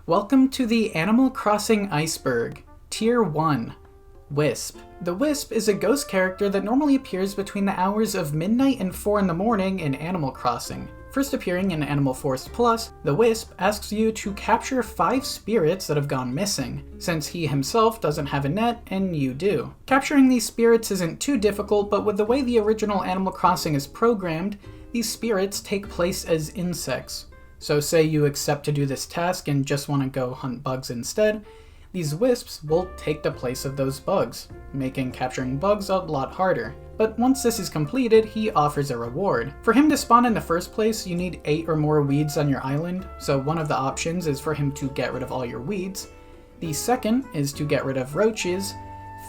Welcome to the Animal Crossing Iceberg, Tier 1, Wisp. The Wisp is a ghost character that normally appears between the hours of midnight and 4 in the morning in Animal Crossing. First appearing in Animal Force Plus, the Wisp asks you to capture 5 spirits that have gone missing, since he himself doesn't have a net and you do. Capturing these spirits isn't too difficult, but with the way the original Animal Crossing is programmed, these spirits take place as insects. So say you accept to do this task and just want to go hunt bugs instead, these wisps will take the place of those bugs, making capturing bugs a lot harder. But once this is completed, he offers a reward. For him to spawn in the first place, you need 8 or more weeds on your island, so one of the options is for him to get rid of all your weeds. The second is to get rid of roaches.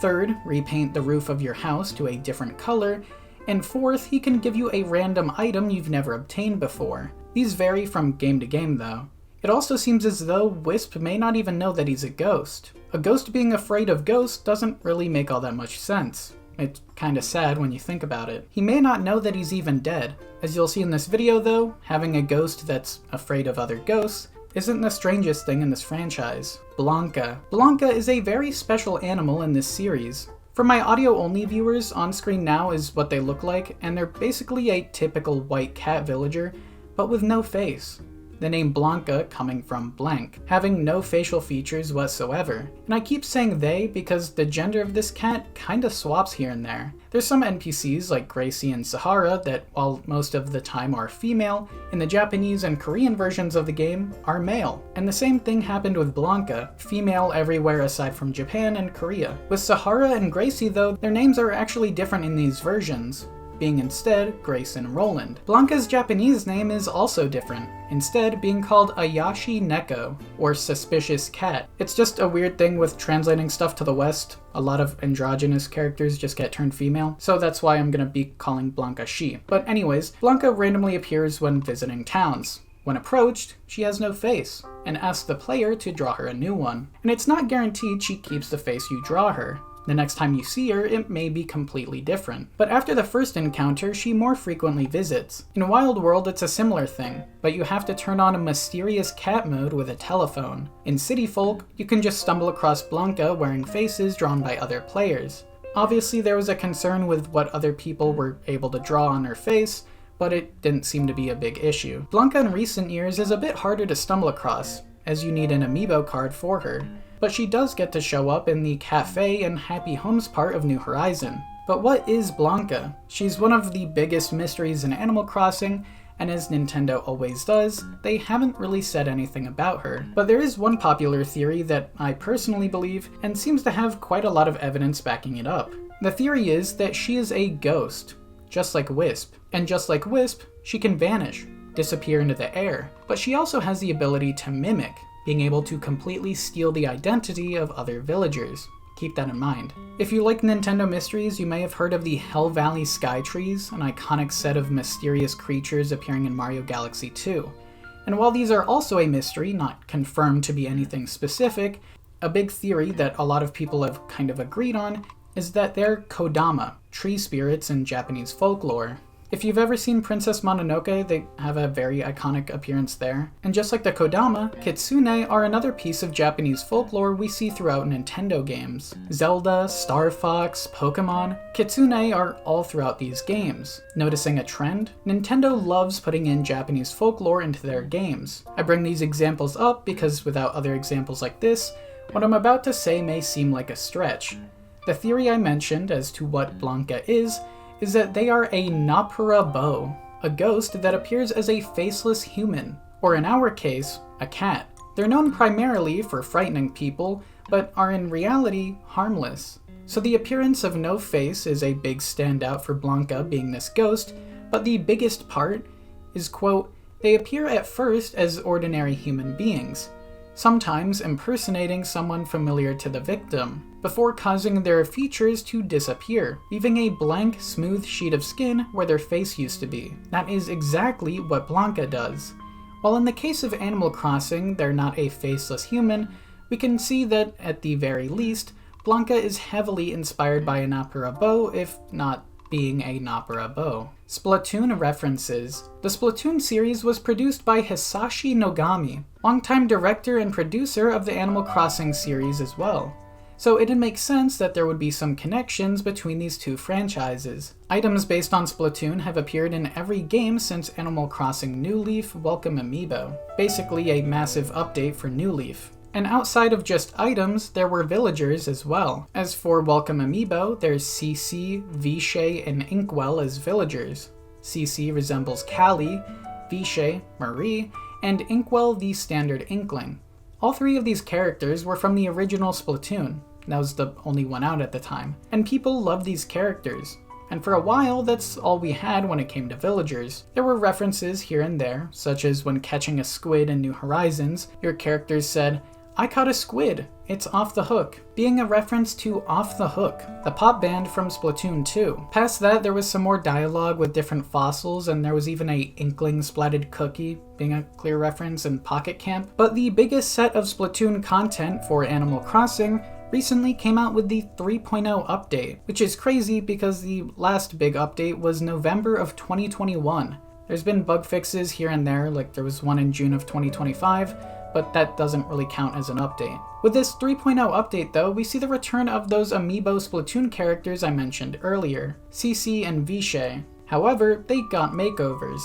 Third, repaint the roof of your house to a different color. And fourth, he can give you a random item you've never obtained before. These vary from game to game though. It also seems as though Wisp may not even know that he's a ghost. A ghost being afraid of ghosts doesn't really make all that much sense. It's kinda sad when you think about it. He may not know that he's even dead. As you'll see in this video though, having a ghost that's afraid of other ghosts isn't the strangest thing in this franchise. Blanca. Blanca is a very special animal in this series. For my audio-only viewers, on screen now is what they look like, and they're basically a typical white cat villager, but with no face. The name Blanca coming from blank, having no facial features whatsoever. And I keep saying they because the gender of this cat kinda swaps here and there. There's some NPCs like Gracie and Sahara that, while most of the time are female, in the Japanese and Korean versions of the game are male. And the same thing happened with Blanca, female everywhere aside from Japan and Korea. With Sahara and Gracie though, their names are actually different in these versions, being instead Grace and Roland. Blanca's Japanese name is also different, instead being called Ayashi Neko, or Suspicious Cat. It's just a weird thing with translating stuff to the West. A lot of androgynous characters just get turned female, so that's why I'm gonna be calling Blanca she. But anyways, Blanca randomly appears when visiting towns. When approached, she has no face, and asks the player to draw her a new one. And it's not guaranteed she keeps the face you draw her. The next time you see her, it may be completely different. But after the first encounter, she more frequently visits. In Wild World, it's a similar thing, but you have to turn on a mysterious cat mode with a telephone. In City Folk, you can just stumble across Blanca wearing faces drawn by other players. Obviously, there was a concern with what other people were able to draw on her face, but it didn't seem to be a big issue. Blanca in recent years is a bit harder to stumble across, as you need an amiibo card for her. But she does get to show up in the cafe and Happy Homes part of New Horizon. But what is Blanca? She's one of the biggest mysteries in Animal Crossing, and as Nintendo always does, they haven't really said anything about her. But there is one popular theory that I personally believe, and seems to have quite a lot of evidence backing it up. The theory is that she is a ghost, just like Wisp. And just like Wisp, she can vanish, disappear into the air. But she also has the ability to mimic, being able to completely steal the identity of other villagers. Keep that in mind. If you like Nintendo mysteries, you may have heard of the Hell Valley Sky Trees, an iconic set of mysterious creatures appearing in Mario Galaxy 2. And while these are also a mystery, not confirmed to be anything specific, a big theory that a lot of people have kind of agreed on is that they're Kodama, tree spirits in Japanese folklore. If you've ever seen Princess Mononoke, they have a very iconic appearance there. And just like the Kodama, Kitsune are another piece of Japanese folklore we see throughout Nintendo games. Zelda, Star Fox, Pokemon, Kitsune are all throughout these games. Noticing a trend? Nintendo loves putting in Japanese folklore into their games. I bring these examples up because without other examples like this, what I'm about to say may seem like a stretch. The theory I mentioned as to what Blanca is that they are a Napura Bo, a ghost that appears as a faceless human, or in our case, a cat. They're known primarily for frightening people, but are in reality harmless. So the appearance of no face is a big standout for Blanca being this ghost, but the biggest part is, quote, they appear at first as ordinary human beings, sometimes impersonating someone familiar to the victim, before causing their features to disappear, leaving a blank, smooth sheet of skin where their face used to be. That is exactly what Blanca does. While in the case of Animal Crossing, they're not a faceless human, we can see that, at the very least, Blanca is heavily inspired by a Napura Bo, if not being a Napara bow. Splatoon references. The Splatoon series was produced by Hisashi Nogami, longtime director and producer of the Animal Crossing series as well. So it'd make sense that there would be some connections between these two franchises. Items based on Splatoon have appeared in every game since Animal Crossing New Leaf Welcome Amiibo, basically a massive update for New Leaf. And outside of just items, there were villagers as well. As for Welcome Amiibo, there's Cece, Vishay, and Inkwell as villagers. Cece resembles Callie, Vishay, Marie, and Inkwell the standard Inkling. All three of these characters were from the original Splatoon. That was the only one out at the time. And people loved these characters. And for a while, that's all we had when it came to villagers. There were references here and there, such as when catching a squid in New Horizons, your characters said, "I caught a squid, it's Off the Hook," being a reference to Off the Hook, the pop band from Splatoon 2. Past that, there was some more dialogue with different fossils, and there was even a Inkling splatted cookie, being a clear reference in Pocket Camp. But the biggest set of Splatoon content for Animal Crossing recently came out with the 3.0 update, which is crazy because the last big update was November of 2021. There's been bug fixes here and there, like there was one in June of 2025, but that doesn't really count as an update. With this 3.0 update though, we see the return of those amiibo Splatoon characters I mentioned earlier, Cece and Vishay. However, they got makeovers.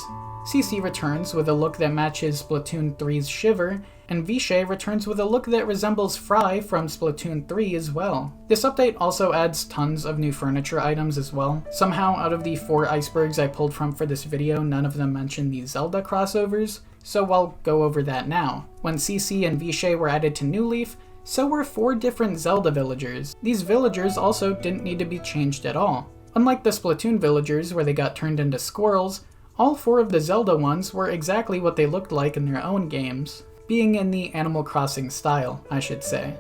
Cece returns with a look that matches Splatoon 3's Shiver, and Vishay returns with a look that resembles Fry from Splatoon 3 as well. This update also adds tons of new furniture items as well. Somehow, out of the 4 icebergs I pulled from for this video, none of them mention the Zelda crossovers, so I'll go over that now. When Cece and Vishay were added to New Leaf, so were 4 different Zelda villagers. These villagers also didn't need to be changed at all. Unlike the Splatoon villagers where they got turned into squirrels, all 4 of the Zelda ones were exactly what they looked like in their own games. Being in the Animal Crossing style, I should say.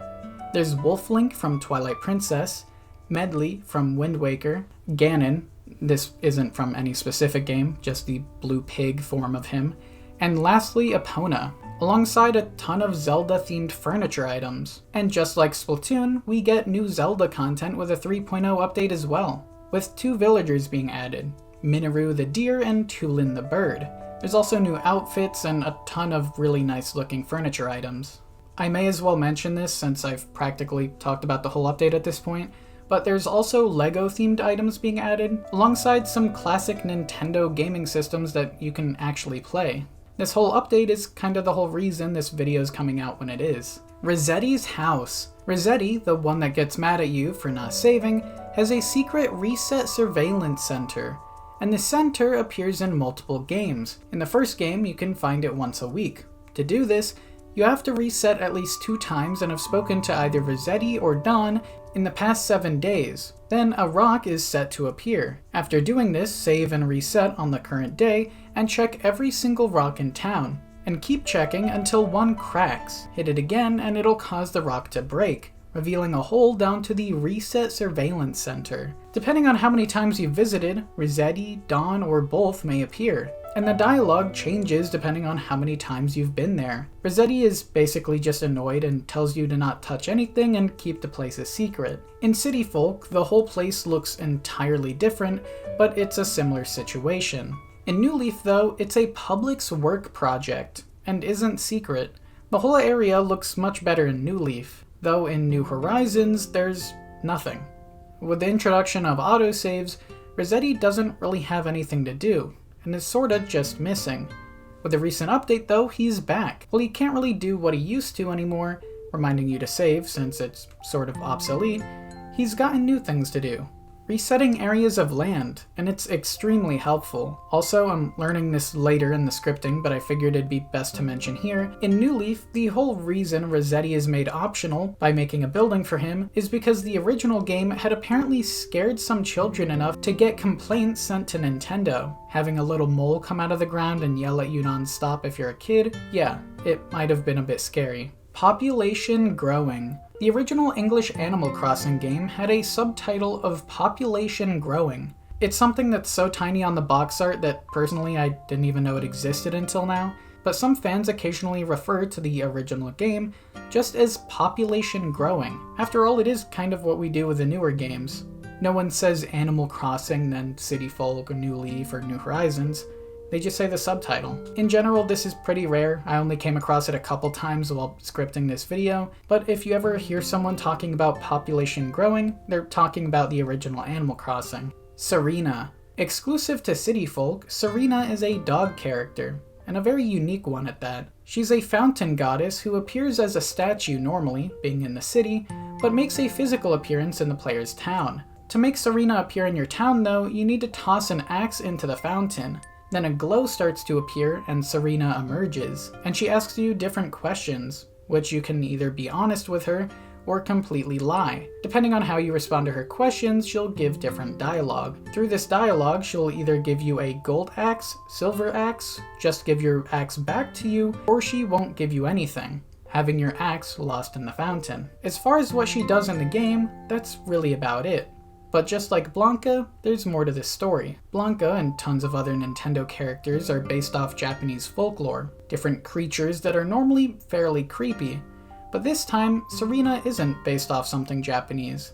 There's Wolflink from Twilight Princess, Medley from Wind Waker, Ganon, this isn't from any specific game, just the blue pig form of him, and lastly Epona, alongside a ton of Zelda-themed furniture items. And just like Splatoon, we get new Zelda content with a 3.0 update as well, with 2 villagers being added, Minoru the deer and Tulin the bird. There's also new outfits and a ton of really nice looking furniture items. I may as well mention this since I've practically talked about the whole update at this point, but there's also Lego themed items being added, alongside some classic Nintendo gaming systems that you can actually play. This whole update is kind of the whole reason this video is coming out when it is. Rossetti's house. Rossetti, the one that gets mad at you for not saving, has a secret reset surveillance center. And the center appears in multiple games. In the first game, you can find it once a week. To do this, you have to reset at least 2 times and have spoken to either Rossetti or Dawn in the past 7 days. Then a rock is set to appear. After doing this, save and reset on the current day, and check every single rock in town. And keep checking until one cracks. Hit it again and it'll cause the rock to break, revealing a hole down to the Reset Surveillance Center. Depending on how many times you've visited, Rossetti, Dawn, or both may appear, and the dialogue changes depending on how many times you've been there. Rossetti is basically just annoyed and tells you to not touch anything and keep the place a secret. In City Folk, the whole place looks entirely different, but it's a similar situation. In New Leaf though, it's a public's work project, and isn't secret. The whole area looks much better in New Leaf, though in New Horizons, there's nothing. With the introduction of autosaves, Rossetti doesn't really have anything to do, and is sorta just missing. With the recent update though, he's back. Well, he can't really do what he used to anymore, reminding you to save since it's sort of obsolete. He's gotten new things to do. Resetting areas of land, and it's extremely helpful. Also, I'm learning this later in the scripting, but I figured it'd be best to mention here. In New Leaf, the whole reason Rossetti is made optional by making a building for him is because the original game had apparently scared some children enough to get complaints sent to Nintendo. Having a little mole come out of the ground and yell at you non-stop if you're a kid, yeah, it might have been a bit scary. Population growing. The original English Animal Crossing game had a subtitle of Population Growing. It's something that's so tiny on the box art that personally I didn't even know it existed until now, but some fans occasionally refer to the original game just as Population Growing. After all, it is kind of what we do with the newer games. No one says Animal Crossing, then City Folk, or New Leaf, or New Horizons. They just say the subtitle. In general, this is pretty rare. I only came across it a couple times while scripting this video, but if you ever hear someone talking about population growing, they're talking about the original Animal Crossing. Serena. Exclusive to City Folk, Serena is a dog character, and a very unique one at that. She's a fountain goddess who appears as a statue normally, being in the city, but makes a physical appearance in the player's town. To make Serena appear in your town though, you need to toss an axe into the fountain. Then a glow starts to appear and Serena emerges, and she asks you different questions, which you can either be honest with her or completely lie. Depending on how you respond to her questions, she'll give different dialogue. Through this dialogue, she'll either give you a gold axe, silver axe, just give your axe back to you, or she won't give you anything, having your axe lost in the fountain. As far as what she does in the game, that's really about it. But just like Blanca, there's more to this story. Blanca and tons of other Nintendo characters are based off Japanese folklore, different creatures that are normally fairly creepy. But this time, Serena isn't based off something Japanese.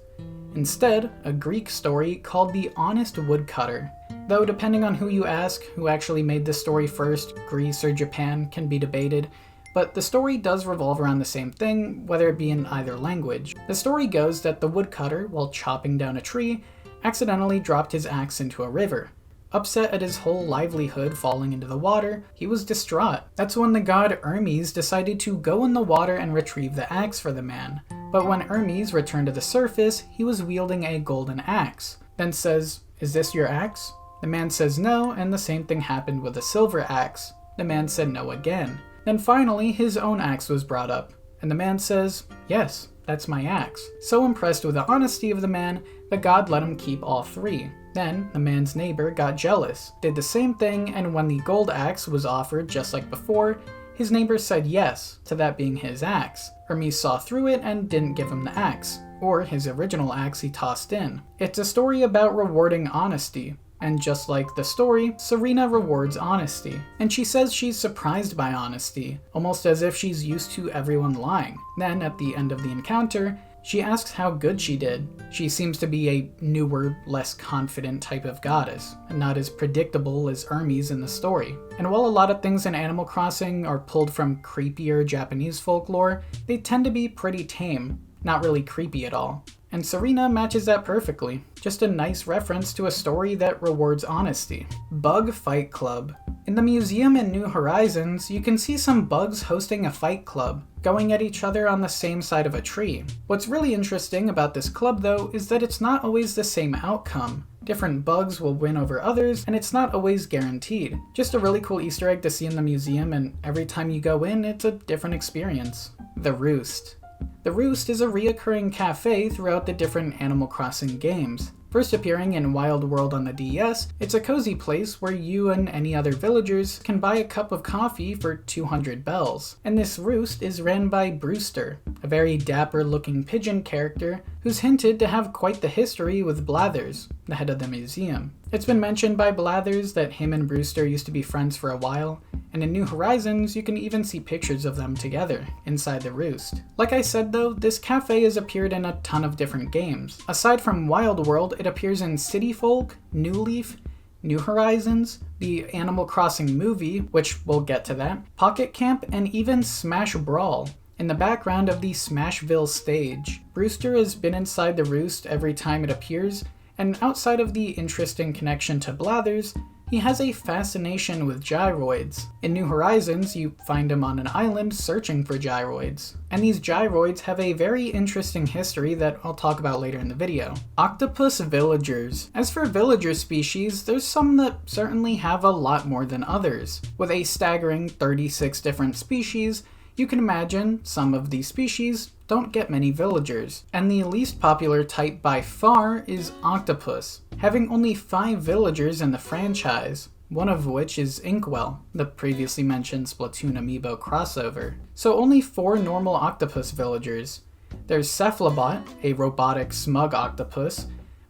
Instead, a Greek story called The Honest Woodcutter. Though depending on who you ask, who actually made this story first, Greece or Japan, can be debated. But the story does revolve around the same thing, whether it be in either language. The story goes that the woodcutter, while chopping down a tree, accidentally dropped his axe into a river. Upset at his whole livelihood falling into the water, he was distraught. That's when the god Hermes decided to go in the water and retrieve the axe for the man. But when Hermes returned to the surface, he was wielding a golden axe. Then says, "Is this your axe?" The man says no, and the same thing happened with a silver axe. The man said no again. Then finally, his own axe was brought up, and the man says, "Yes, that's my axe." So impressed with the honesty of the man, the god let him keep all three. Then, the man's neighbor got jealous, did the same thing, and when the gold axe was offered just like before, his neighbor said yes to that being his axe. Hermes saw through it and didn't give him the axe, or his original axe he tossed in. It's a story about rewarding honesty. And just like the story, Serena rewards honesty. And she says she's surprised by honesty, almost as if she's used to everyone lying. Then, at the end of the encounter, she asks how good she did. She seems to be a newer, less confident type of goddess, and not as predictable as Hermes in the story. And while a lot of things in Animal Crossing are pulled from creepier Japanese folklore, they tend to be pretty tame, not really creepy at all. And Serena matches that perfectly. Just a nice reference to a story that rewards honesty. Bug Fight Club. In the museum in New Horizons, you can see some bugs hosting a fight club, going at each other on the same side of a tree. What's really interesting about this club though is that it's not always the same outcome. Different bugs will win over others, and it's not always guaranteed. Just a really cool Easter egg to see in the museum, and every time you go in, it's a different experience. The Roost. The Roost is a reoccurring cafe throughout the different Animal Crossing games. First appearing in Wild World on the DS, it's a cozy place where you and any other villagers can buy a cup of coffee for 200 bells. And this roost is ran by Brewster, a very dapper-looking pigeon character who's hinted to have quite the history with Blathers, the head of the museum. It's been mentioned by Blathers that him and Brewster used to be friends for a while, and in New Horizons, you can even see pictures of them together inside the roost. Like I said though, this cafe has appeared in a ton of different games. Aside from Wild World, it appears in City Folk, New Leaf, New Horizons, the Animal Crossing movie, which we'll get to that, Pocket Camp, and even Smash Brawl, in the background of the Smashville stage. Brewster has been inside the roost every time it appears, and outside of the interesting connection to Blathers, he has a fascination with gyroids. In New Horizons, you find him on an island searching for gyroids. And these gyroids have a very interesting history that I'll talk about later in the video. Octopus villagers. As for villager species, there's some that certainly have a lot more than others. With a staggering 36 different species, you can imagine some of these species don't get many villagers. And the least popular type by far is octopus, having only 5 villagers in the franchise, one of which is Inkwell, the previously mentioned Splatoon amiibo crossover. So only 4 normal octopus villagers. There's Cephalobot, a robotic smug octopus,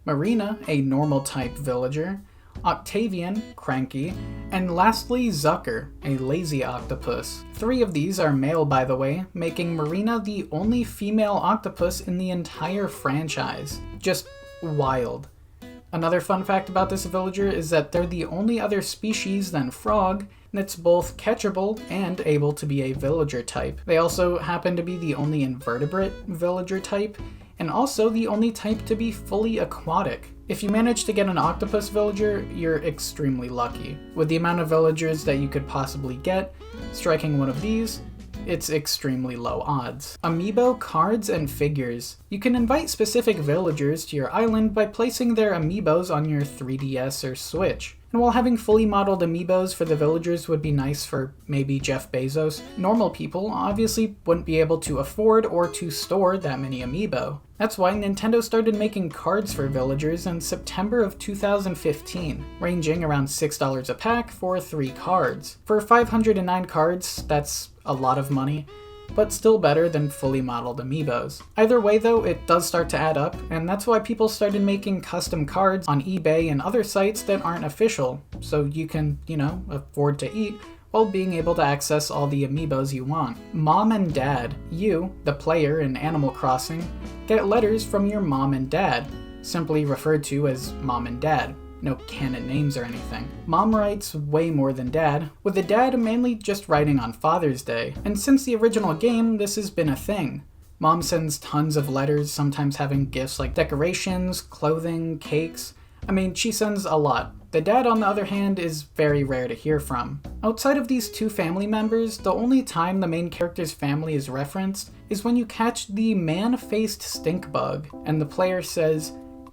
Marina, a normal type villager, Octavian, cranky, and lastly Zucker, a lazy octopus. 3 of these are male, by the way, making Marina the only female octopus in the entire franchise. Just wild. Another fun fact about this villager is that they're the only other species than frog that's both catchable and able to be a villager type. They also happen to be the only invertebrate villager type, and also the only type to be fully aquatic. If you manage to get an octopus villager, you're extremely lucky. With the amount of villagers that you could possibly get, striking one of these, it's extremely low odds. Amiibo, cards, and figures. You can invite specific villagers to your island by placing their amiibos on your 3DS or Switch. And while having fully modeled amiibos for the villagers would be nice for maybe Jeff Bezos, normal people obviously wouldn't be able to afford or to store that many amiibo. That's why Nintendo started making cards for villagers in September of 2015, ranging around $6 a pack for 3 cards. For 509 cards, that's a lot of money, but still better than fully modeled amiibos. Either way though, it does start to add up, and that's why people started making custom cards on eBay and other sites that aren't official, so you can, afford to eat while being able to access all the amiibos you want. Mom and Dad. You, the player in Animal Crossing, get letters from your mom and dad, simply referred to as Mom and Dad. No canon names or anything. Mom writes way more than Dad, with the dad mainly just writing on Father's Day. And since the original game, this has been a thing. Mom sends tons of letters, sometimes having gifts like decorations, clothing, cakes. She sends a lot. The dad, on the other hand, is very rare to hear from. Outside of these 2 family members, the only time the main character's family is referenced is when you catch the man-faced stink bug, and the player says,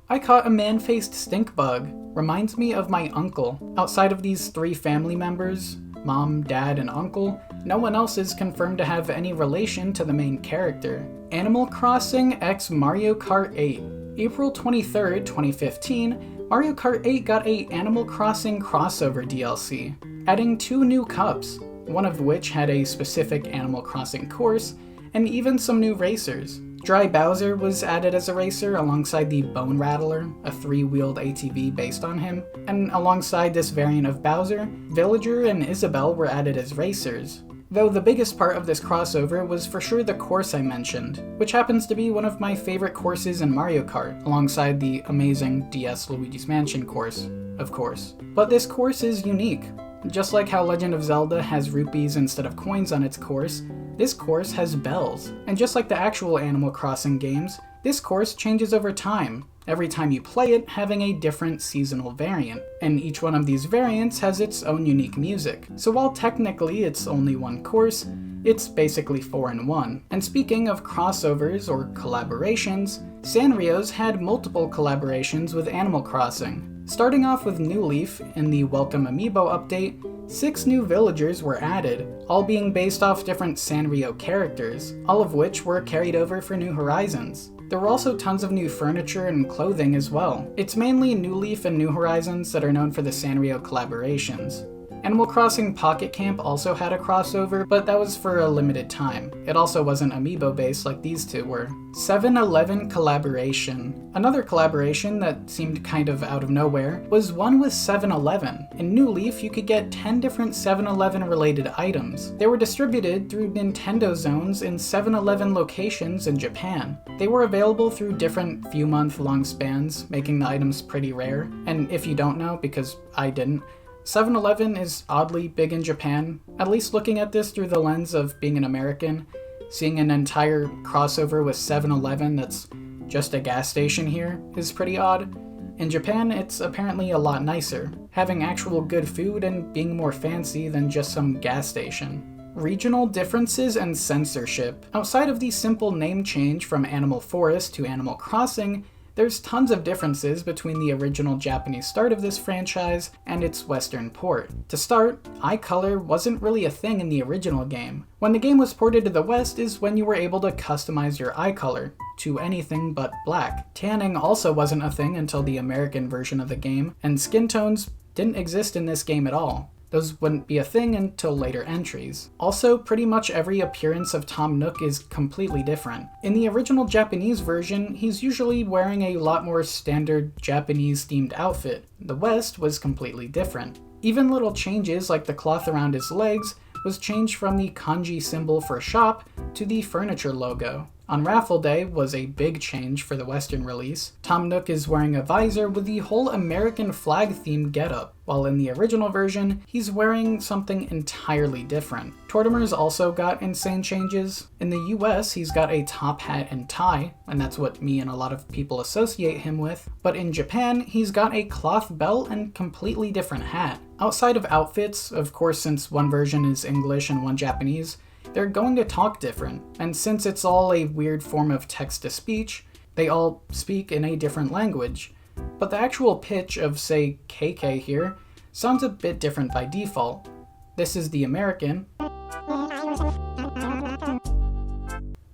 "I caught a man-faced stink bug. Reminds me of my uncle." Outside of these 3 family members, mom, dad, and uncle, no one else is confirmed to have any relation to the main character. Animal Crossing x Mario Kart 8. April 23rd, 2015, Mario Kart 8 got a Animal Crossing crossover DLC, adding 2 new cups, one of which had a specific Animal Crossing course, and even some new racers. Dry Bowser was added as a racer alongside the Bone Rattler, a 3-wheeled ATV based on him, and alongside this variant of Bowser, Villager and Isabelle were added as racers. Though the biggest part of this crossover was for sure the course I mentioned, which happens to be one of my favorite courses in Mario Kart, alongside the amazing DS Luigi's Mansion course, of course. But this course is unique. Just like how Legend of Zelda has rupees instead of coins on its course, this course has bells. And just like the actual Animal Crossing games, this course changes over time, every time you play it having a different seasonal variant, and each one of these variants has its own unique music. So while technically it's only one course, it's basically 4 in 1. And speaking of crossovers or collaborations, Sanrio's had multiple collaborations with Animal Crossing. Starting off with New Leaf, in the Welcome Amiibo update, 6 new villagers were added, all being based off different Sanrio characters, all of which were carried over for New Horizons. There were also tons of new furniture and clothing as well. It's mainly New Leaf and New Horizons that are known for the Sanrio collaborations. Animal Crossing Pocket Camp also had a crossover, but that was for a limited time. It also wasn't amiibo based like these 2 were. 7-Eleven collaboration. Another collaboration that seemed kind of out of nowhere was one with 7-Eleven. In New Leaf, you could get 10 different 7-Eleven related items. They were distributed through Nintendo Zones in 7-Eleven locations in Japan. They were available through different few month long spans, making the items pretty rare. And if you don't know, because I didn't, 7-Eleven is oddly big in Japan. At least looking at this through the lens of being an American, seeing an entire crossover with 7-Eleven that's just a gas station here is pretty odd. In Japan, it's apparently a lot nicer, having actual good food and being more fancy than just some gas station. Regional differences and censorship. Outside of the simple name change from Animal Forest to Animal Crossing, there's tons of differences between the original Japanese start of this franchise and its Western port. To start, eye color wasn't really a thing in the original game. When the game was ported to the West is when you were able to customize your eye color to anything but black. Tanning also wasn't a thing until the American version of the game, and skin tones didn't exist in this game at all. Those wouldn't be a thing until later entries. Also, pretty much every appearance of Tom Nook is completely different. In the original Japanese version, he's usually wearing a lot more standard Japanese-themed outfit. The West was completely different. Even little changes like the cloth around his legs was changed from the kanji symbol for shop to the furniture logo. on Raffle Day was a big change for the Western release. Tom Nook is wearing a visor with the whole American flag themed getup, while in the original version, he's wearing something entirely different. Tortimer's also got insane changes. In the US, he's got a top hat and tie, and that's what me and a lot of people associate him with. But in Japan, he's got a cloth belt and completely different hat. Outside of outfits, of course, since one version is English and one Japanese, they're going to talk different, and since it's all a weird form of text-to-speech, they all speak in a different language. But the actual pitch of, say, KK here, sounds a bit different by default. This is the American,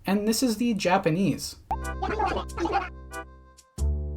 and this is the Japanese.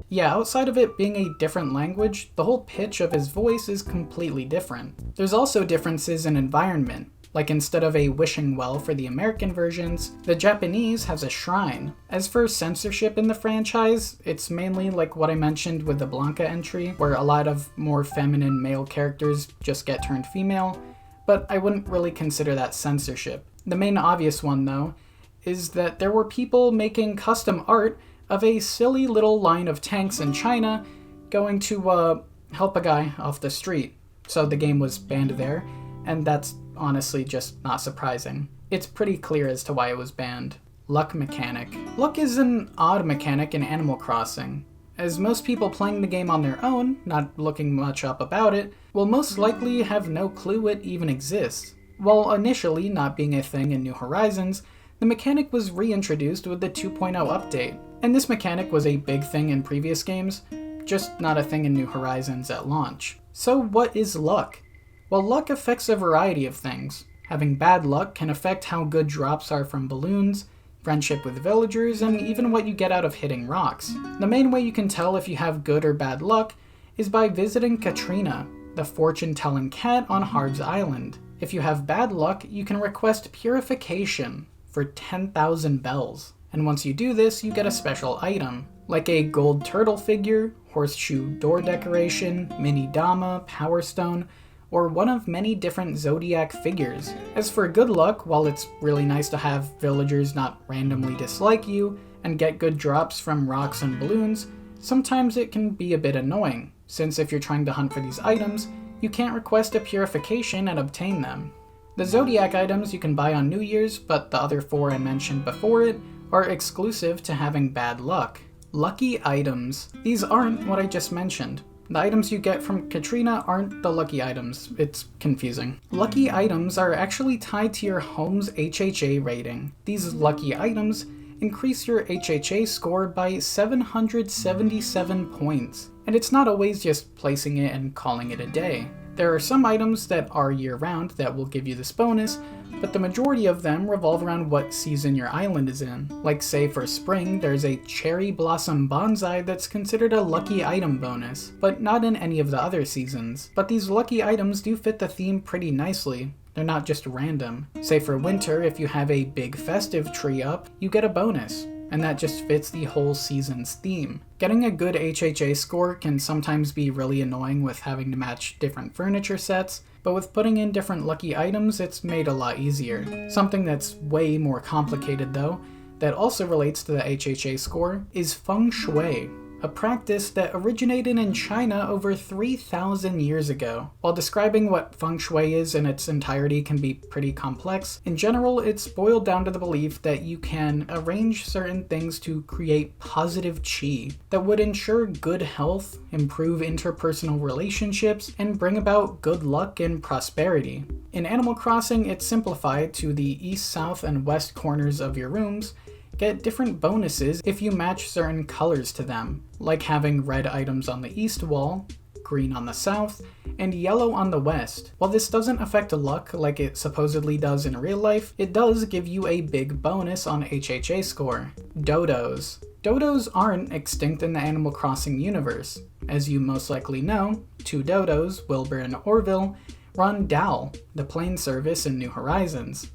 Yeah, outside of it being a different language, the whole pitch of his voice is completely different. There's also differences in environment. Like instead of a wishing well for the American versions, the Japanese has a shrine. As for censorship in the franchise, it's mainly like what I mentioned with the Blanca entry, where a lot of more feminine male characters just get turned female, but I wouldn't really consider that censorship. The main obvious one, though, is that there were people making custom art of a silly little line of tanks in China going to help a guy off the street. So the game was banned there, and that's honestly just not surprising. It's pretty clear as to why it was banned. Luck mechanic. Luck is an odd mechanic in Animal Crossing, as most people playing the game on their own, not looking much up about it, will most likely have no clue it even exists. While initially not being a thing in New Horizons, the mechanic was reintroduced with the 2.0 update, and this mechanic was a big thing in previous games, just not a thing in New Horizons at launch. So what is luck? Well, luck affects a variety of things. Having bad luck can affect how good drops are from balloons, friendship with villagers, and even what you get out of hitting rocks. The main way you can tell if you have good or bad luck is by visiting Katrina, the fortune-telling cat on Harb's Island. If you have bad luck, you can request purification for 10,000 bells. And once you do this, you get a special item, like a gold turtle figure, horseshoe door decoration, mini Dama, power stone, or one of many different zodiac figures. As for good luck, while it's really nice to have villagers not randomly dislike you and get good drops from rocks and balloons, sometimes it can be a bit annoying, since if you're trying to hunt for these items, you can't request a purification and obtain them. The zodiac items you can buy on New Year's, but the other 4 I mentioned before it are exclusive to having bad luck. Lucky items. These aren't what I just mentioned. The items you get from Katrina aren't the lucky items. It's confusing. Lucky items are actually tied to your home's HHA rating. These lucky items increase your HHA score by 777 points. And it's not always just placing it and calling it a day. There are some items that are year-round that will give you this bonus, but the majority of them revolve around what season your island is in. Like say for spring, there's a cherry blossom bonsai that's considered a lucky item bonus, but not in any of the other seasons. But these lucky items do fit the theme pretty nicely. They're not just random. Say for winter, if you have a big festive tree up, you get a bonus, and that just fits the whole season's theme. Getting a good HHA score can sometimes be really annoying with having to match different furniture sets, but with putting in different lucky items, it's made a lot easier. Something that's way more complicated though, that also relates to the HHA score, is feng shui, a practice that originated in China over 3,000 years ago. While describing what feng shui is in its entirety can be pretty complex, in general it's boiled down to the belief that you can arrange certain things to create positive qi that would ensure good health, improve interpersonal relationships, and bring about good luck and prosperity. In Animal Crossing, it's simplified to the east, south, and west corners of your rooms get different bonuses if you match certain colors to them, like having red items on the east wall, green on the south, and yellow on the west. While this doesn't affect luck like it supposedly does in real life, it does give you a big bonus on HHA score. Dodos. Dodos aren't extinct in the Animal Crossing universe. As you most likely know, 2 dodos, Wilbur and Orville, run DAL, the plane service in New Horizons.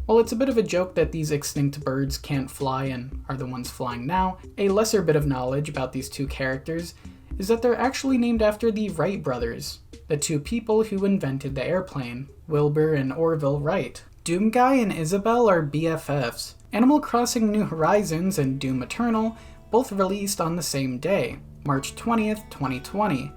While it's a bit of a joke that these extinct birds can't fly and are the ones flying now, a lesser bit of knowledge about these 2 characters is that they're actually named after the Wright brothers, the 2 people who invented the airplane, Wilbur and Orville Wright. Doomguy and Isabelle are BFFs. Animal Crossing New Horizons and Doom Eternal both released on the same day, March 20th, 2020,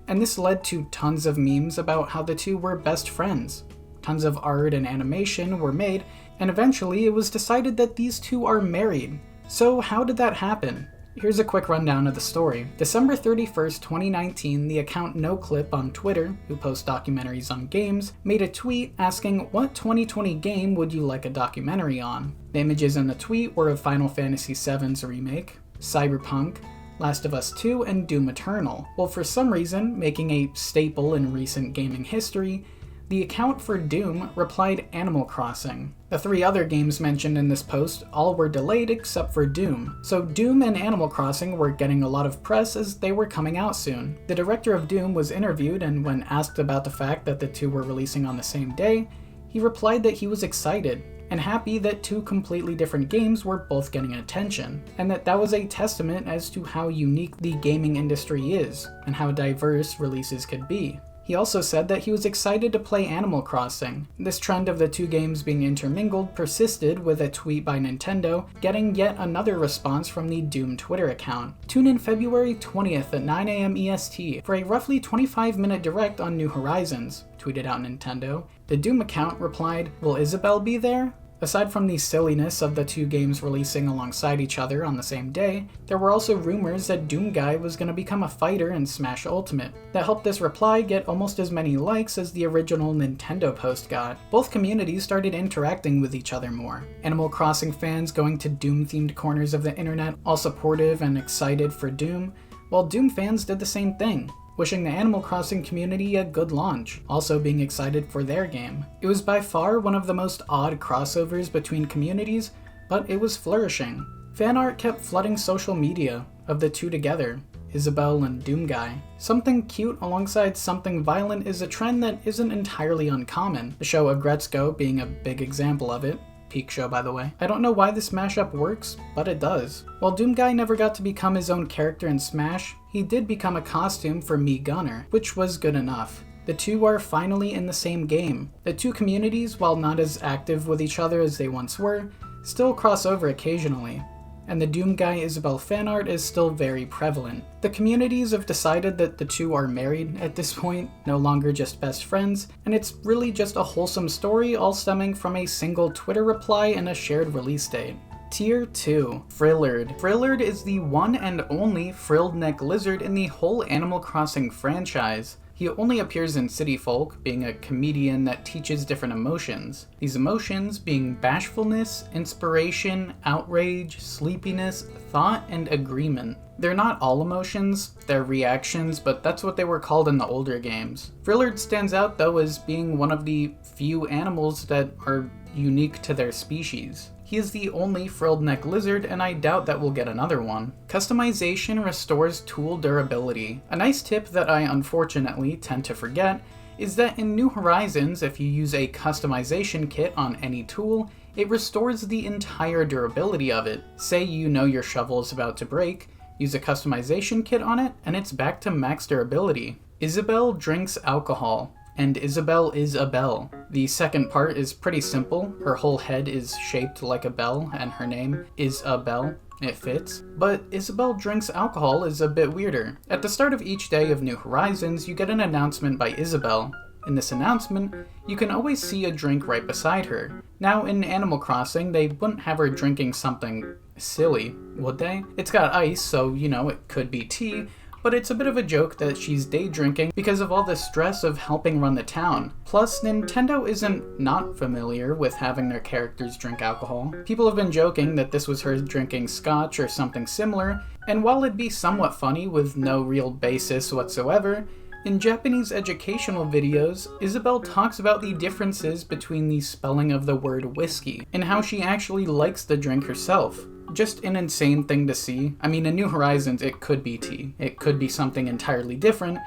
and this led to tons of memes about how the two were best friends. Tons of art and animation were made, and eventually it was decided that these two are married. So how did that happen? Here's a quick rundown of the story. December 31st, 2019, the account NoClip on Twitter, who posts documentaries on games, made a tweet asking what 2020 game would you like a documentary on? The images in the tweet were of Final Fantasy VII's remake, Cyberpunk, Last of Us 2, and Doom Eternal. Well, for some reason, making a staple in recent gaming history, the account for Doom replied Animal Crossing. The 3 other games mentioned in this post all were delayed except for Doom, so Doom and Animal Crossing were getting a lot of press as they were coming out soon. The director of Doom was interviewed, and when asked about the fact that the two were releasing on the same day, he replied that he was excited and happy that 2 completely different games were both getting attention, and that was a testament as to how unique the gaming industry is and how diverse releases could be. He also said that he was excited to play Animal Crossing. This trend of the 2 games being intermingled persisted, with a tweet by Nintendo getting yet another response from the Doom Twitter account. Tune in February 20th at 9 a.m. EST for a roughly 25-minute direct on New Horizons, tweeted out Nintendo. The Doom account replied, "Will Isabelle be there?" Aside from the silliness of the 2 games releasing alongside each other on the same day, there were also rumors that Doom Guy was going to become a fighter in Smash Ultimate. That helped this reply get almost as many likes as the original Nintendo post got. Both communities started interacting with each other more. Animal Crossing fans going to Doom-themed corners of the internet, all supportive and excited for Doom, while Doom fans did the same thing, wishing the Animal Crossing community a good launch, also being excited for their game. It was by far one of the most odd crossovers between communities, but it was flourishing. Fan art kept flooding social media of the two together, Isabelle and Doom Guy. Something cute alongside something violent is a trend that isn't entirely uncommon, the show Agretzko being a big example of it. Peak show, by the way. I don't know why this mashup works, but it does. While Doom Guy never got to become his own character in Smash, he did become a costume for Mii Gunner, which was good enough. The two are finally in the same game. The 2 communities, while not as active with each other as they once were, still cross over occasionally, and the Doom Guy Isabelle fanart is still very prevalent. The communities have decided that the 2 are married at this point, no longer just best friends, and it's really just a wholesome story all stemming from a single Twitter reply and a shared release date. Tier 2. Frillard. Frillard is the one and only frilled neck lizard in the whole Animal Crossing franchise. He only appears in City Folk, being a comedian that teaches different emotions. These emotions being bashfulness, inspiration, outrage, sleepiness, thought, and agreement. They're not all emotions, they're reactions, but that's what they were called in the older games. Frillard stands out though as being one of the few animals that are unique to their species. He is the only frilled neck lizard, and I doubt that we'll get another one. Customization restores tool durability. A nice tip that I unfortunately tend to forget is that in New Horizons, if you use a customization kit on any tool, it restores the entire durability of it. Say you know your shovel is about to break, use a customization kit on it, and it's back to max durability. Isabelle drinks alcohol. And Isabelle is a bell. The second part is pretty simple. Her whole head is shaped like a bell, and her name is a bell. It fits. But Isabelle drinks alcohol is a bit weirder. At the start of each day of New Horizons, you get an announcement by Isabelle. In this announcement, you can always see a drink right beside her. Now, in Animal Crossing, they wouldn't have her drinking something silly, would they? It's got ice, so, it could be tea, but it's a bit of a joke that she's day drinking because of all the stress of helping run the town. Plus, Nintendo isn't not familiar with having their characters drink alcohol. People have been joking that this was her drinking scotch or something similar, and while it'd be somewhat funny with no real basis whatsoever, in Japanese educational videos, Isabelle talks about the differences between the spelling of the word whiskey and how she actually likes the drink herself. Just an insane thing to see. I mean, in New Horizons, it could be tea. It could be something entirely different,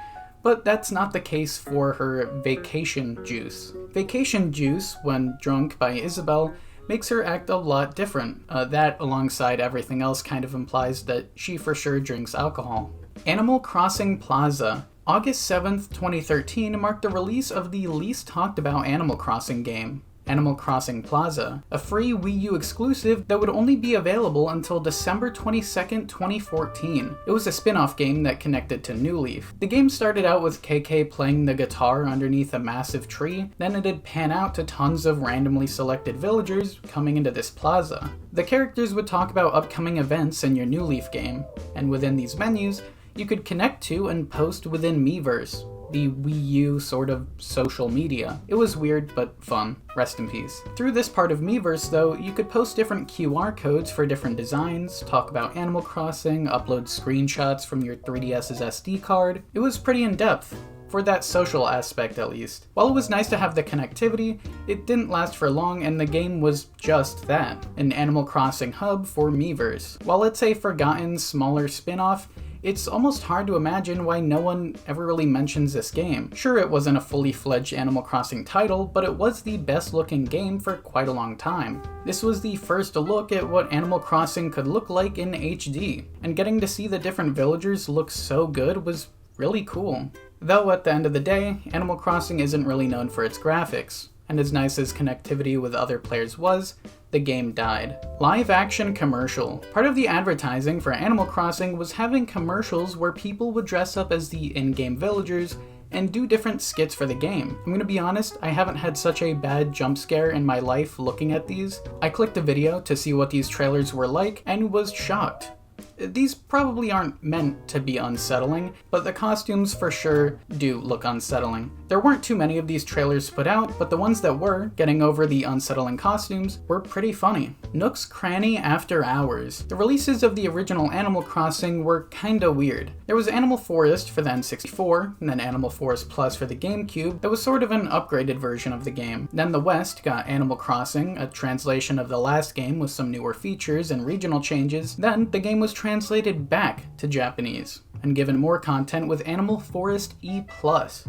but that's not the case for her vacation juice. Vacation juice, when drunk by Isabelle, makes her act a lot different. That, alongside everything else, kind of implies that she for sure drinks alcohol. Animal Crossing Plaza. August 7th, 2013 marked the release of the least talked about Animal Crossing game. Animal Crossing Plaza, a free Wii U exclusive that would only be available until December 22nd, 2014. It was a spin-off game that connected to New Leaf. The game started out with KK playing the guitar underneath a massive tree, then it'd pan out to tons of randomly selected villagers coming into this plaza. The characters would talk about upcoming events in your New Leaf game, and within these menus, you could connect to and post within Miiverse, the Wii U sort of social media. It was weird, but fun. Rest in peace. Through this part of Miiverse, though, you could post different QR codes for different designs, talk about Animal Crossing, upload screenshots from your 3DS's SD card. It was pretty in-depth, for that social aspect at least. While it was nice to have the connectivity, it didn't last for long and the game was just that, an Animal Crossing hub for Miiverse. While it's a forgotten, smaller spin-off, it's almost hard to imagine why no one ever really mentions this game. Sure, it wasn't a fully fledged Animal Crossing title, but it was the best looking game for quite a long time. This was the first look at what Animal Crossing could look like in HD, and getting to see the different villagers look so good was really cool. Though at the end of the day, Animal Crossing isn't really known for its graphics, and as nice as connectivity with other players was, the game died. Live action commercial. Part of the advertising for Animal Crossing was having commercials where people would dress up as the in-game villagers and do different skits for the game. I'm gonna be honest, I haven't had such a bad jump scare in my life looking at these. I clicked a video to see what these trailers were like and was shocked. These probably aren't meant to be unsettling, but the costumes for sure do look unsettling. There weren't too many of these trailers put out, but the ones that were, getting over the unsettling costumes, were pretty funny. Nook's Cranny After Hours. The releases of the original Animal Crossing were kinda weird. There was Animal Forest for the N64, and then Animal Forest Plus for the GameCube that was sort of an upgraded version of the game. Then the West got Animal Crossing, a translation of the last game with some newer features and regional changes. Then the game was translated back to Japanese and given more content with Animal Forest E+,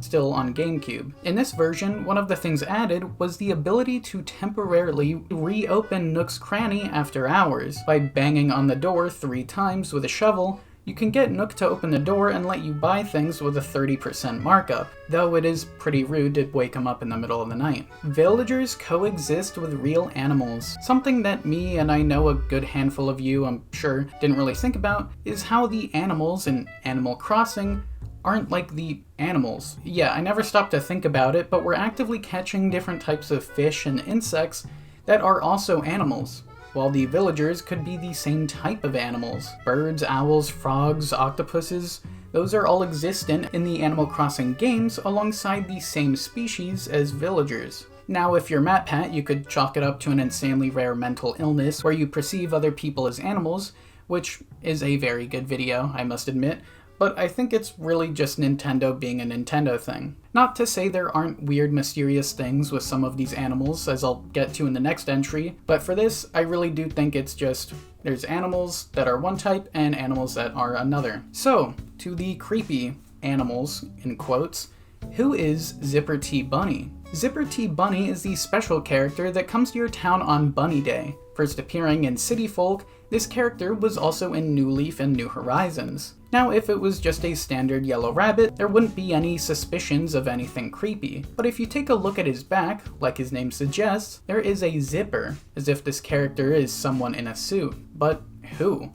still on GameCube. In this version, one of the things added was the ability to temporarily reopen Nook's Cranny after hours. By banging on the door 3 times with a shovel, you can get Nook to open the door and let you buy things with a 30% markup, though it is pretty rude to wake him up in the middle of the night. Villagers coexist with real animals. Something that me and I know a good handful of you, I'm sure, didn't really think about is how the animals in Animal Crossing aren't like the animals. Yeah, I never stopped to think about it, but we're actively catching different types of fish and insects that are also animals, while the villagers could be the same type of animals. Birds, owls, frogs, octopuses, those are all existent in the Animal Crossing games alongside the same species as villagers. Now, if you're MatPat, you could chalk it up to an insanely rare mental illness where you perceive other people as animals, which is a very good video, I must admit, but I think it's really just Nintendo being a Nintendo thing. Not to say there aren't weird, mysterious things with some of these animals, as I'll get to in the next entry, but for this, I really do think it's just, there's animals that are one type and animals that are another. So, to the creepy animals, in quotes, who is Zipper T Bunny? Zipper T Bunny is the special character that comes to your town on Bunny Day. First appearing in City Folk, this character was also in New Leaf and New Horizons. Now, if it was just a standard yellow rabbit, there wouldn't be any suspicions of anything creepy. But if you take a look at his back, like his name suggests, there is a zipper, as if this character is someone in a suit. But who?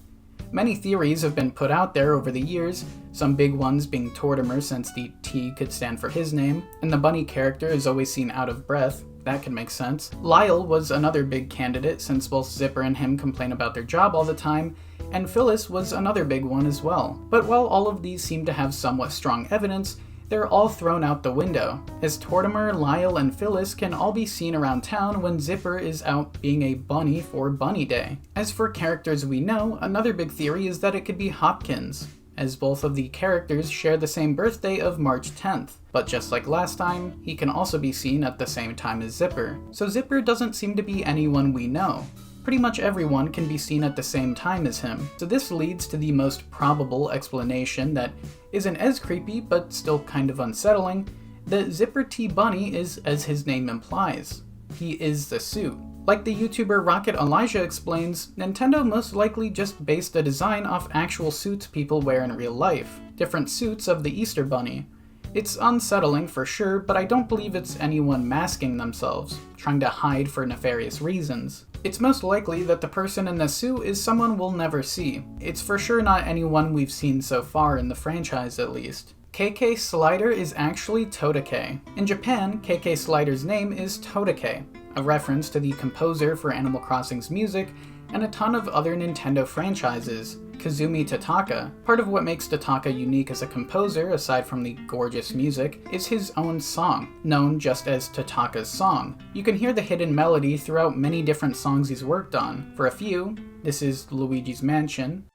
Many theories have been put out there over the years, some big ones being Tortimer since the T could stand for his name, and the bunny character is always seen out of breath. That can make sense. Lyle was another big candidate since both Zipper and him complain about their job all the time, and Phyllis was another big one as well. But while all of these seem to have somewhat strong evidence, they're all thrown out the window, as Tortimer, Lyle, and Phyllis can all be seen around town when Zipper is out being a bunny for Bunny Day. As for characters we know, another big theory is that it could be Hopkins, as both of the characters share the same birthday of March 10th. But just like last time, he can also be seen at the same time as Zipper. So Zipper doesn't seem to be anyone we know. Pretty much everyone can be seen at the same time as him. So this leads to the most probable explanation that isn't as creepy, but still kind of unsettling, that Zipper T Bunny is as his name implies. He is the suit. Like the YouTuber Rocket Elijah explains, Nintendo most likely just based the design off actual suits people wear in real life. Different suits of the Easter Bunny. It's unsettling for sure, but I don't believe it's anyone masking themselves, trying to hide for nefarious reasons. It's most likely that the person in the suit is someone we'll never see. It's for sure not anyone we've seen so far in the franchise at least. KK Slider is actually Totake. In Japan, KK Slider's name is Totake, a reference to the composer for Animal Crossing's music and a ton of other Nintendo franchises, Kazumi Totaka. Part of what makes Totaka unique as a composer, aside from the gorgeous music, is his own song, known just as Totaka's Song. You can hear the hidden melody throughout many different songs he's worked on. For a few, this is Luigi's Mansion,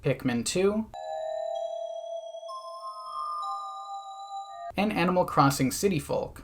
Pikmin 2, and Animal Crossing City Folk.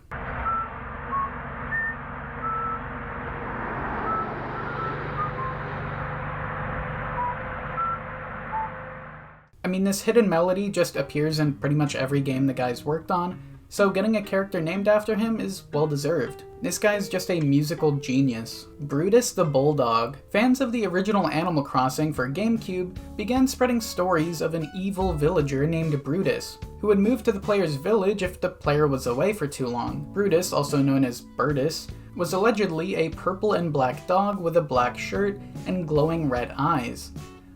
I mean, this hidden melody just appears in pretty much every game the guy's worked on, so getting a character named after him is well deserved. This guy's just a musical genius. Brutus the Bulldog. Fans of the original Animal Crossing for GameCube began spreading stories of an evil villager named Brutus, who would move to the player's village if the player was away for too long. Brutus, also known as Bertus, was allegedly a purple and black dog with a black shirt and glowing red eyes.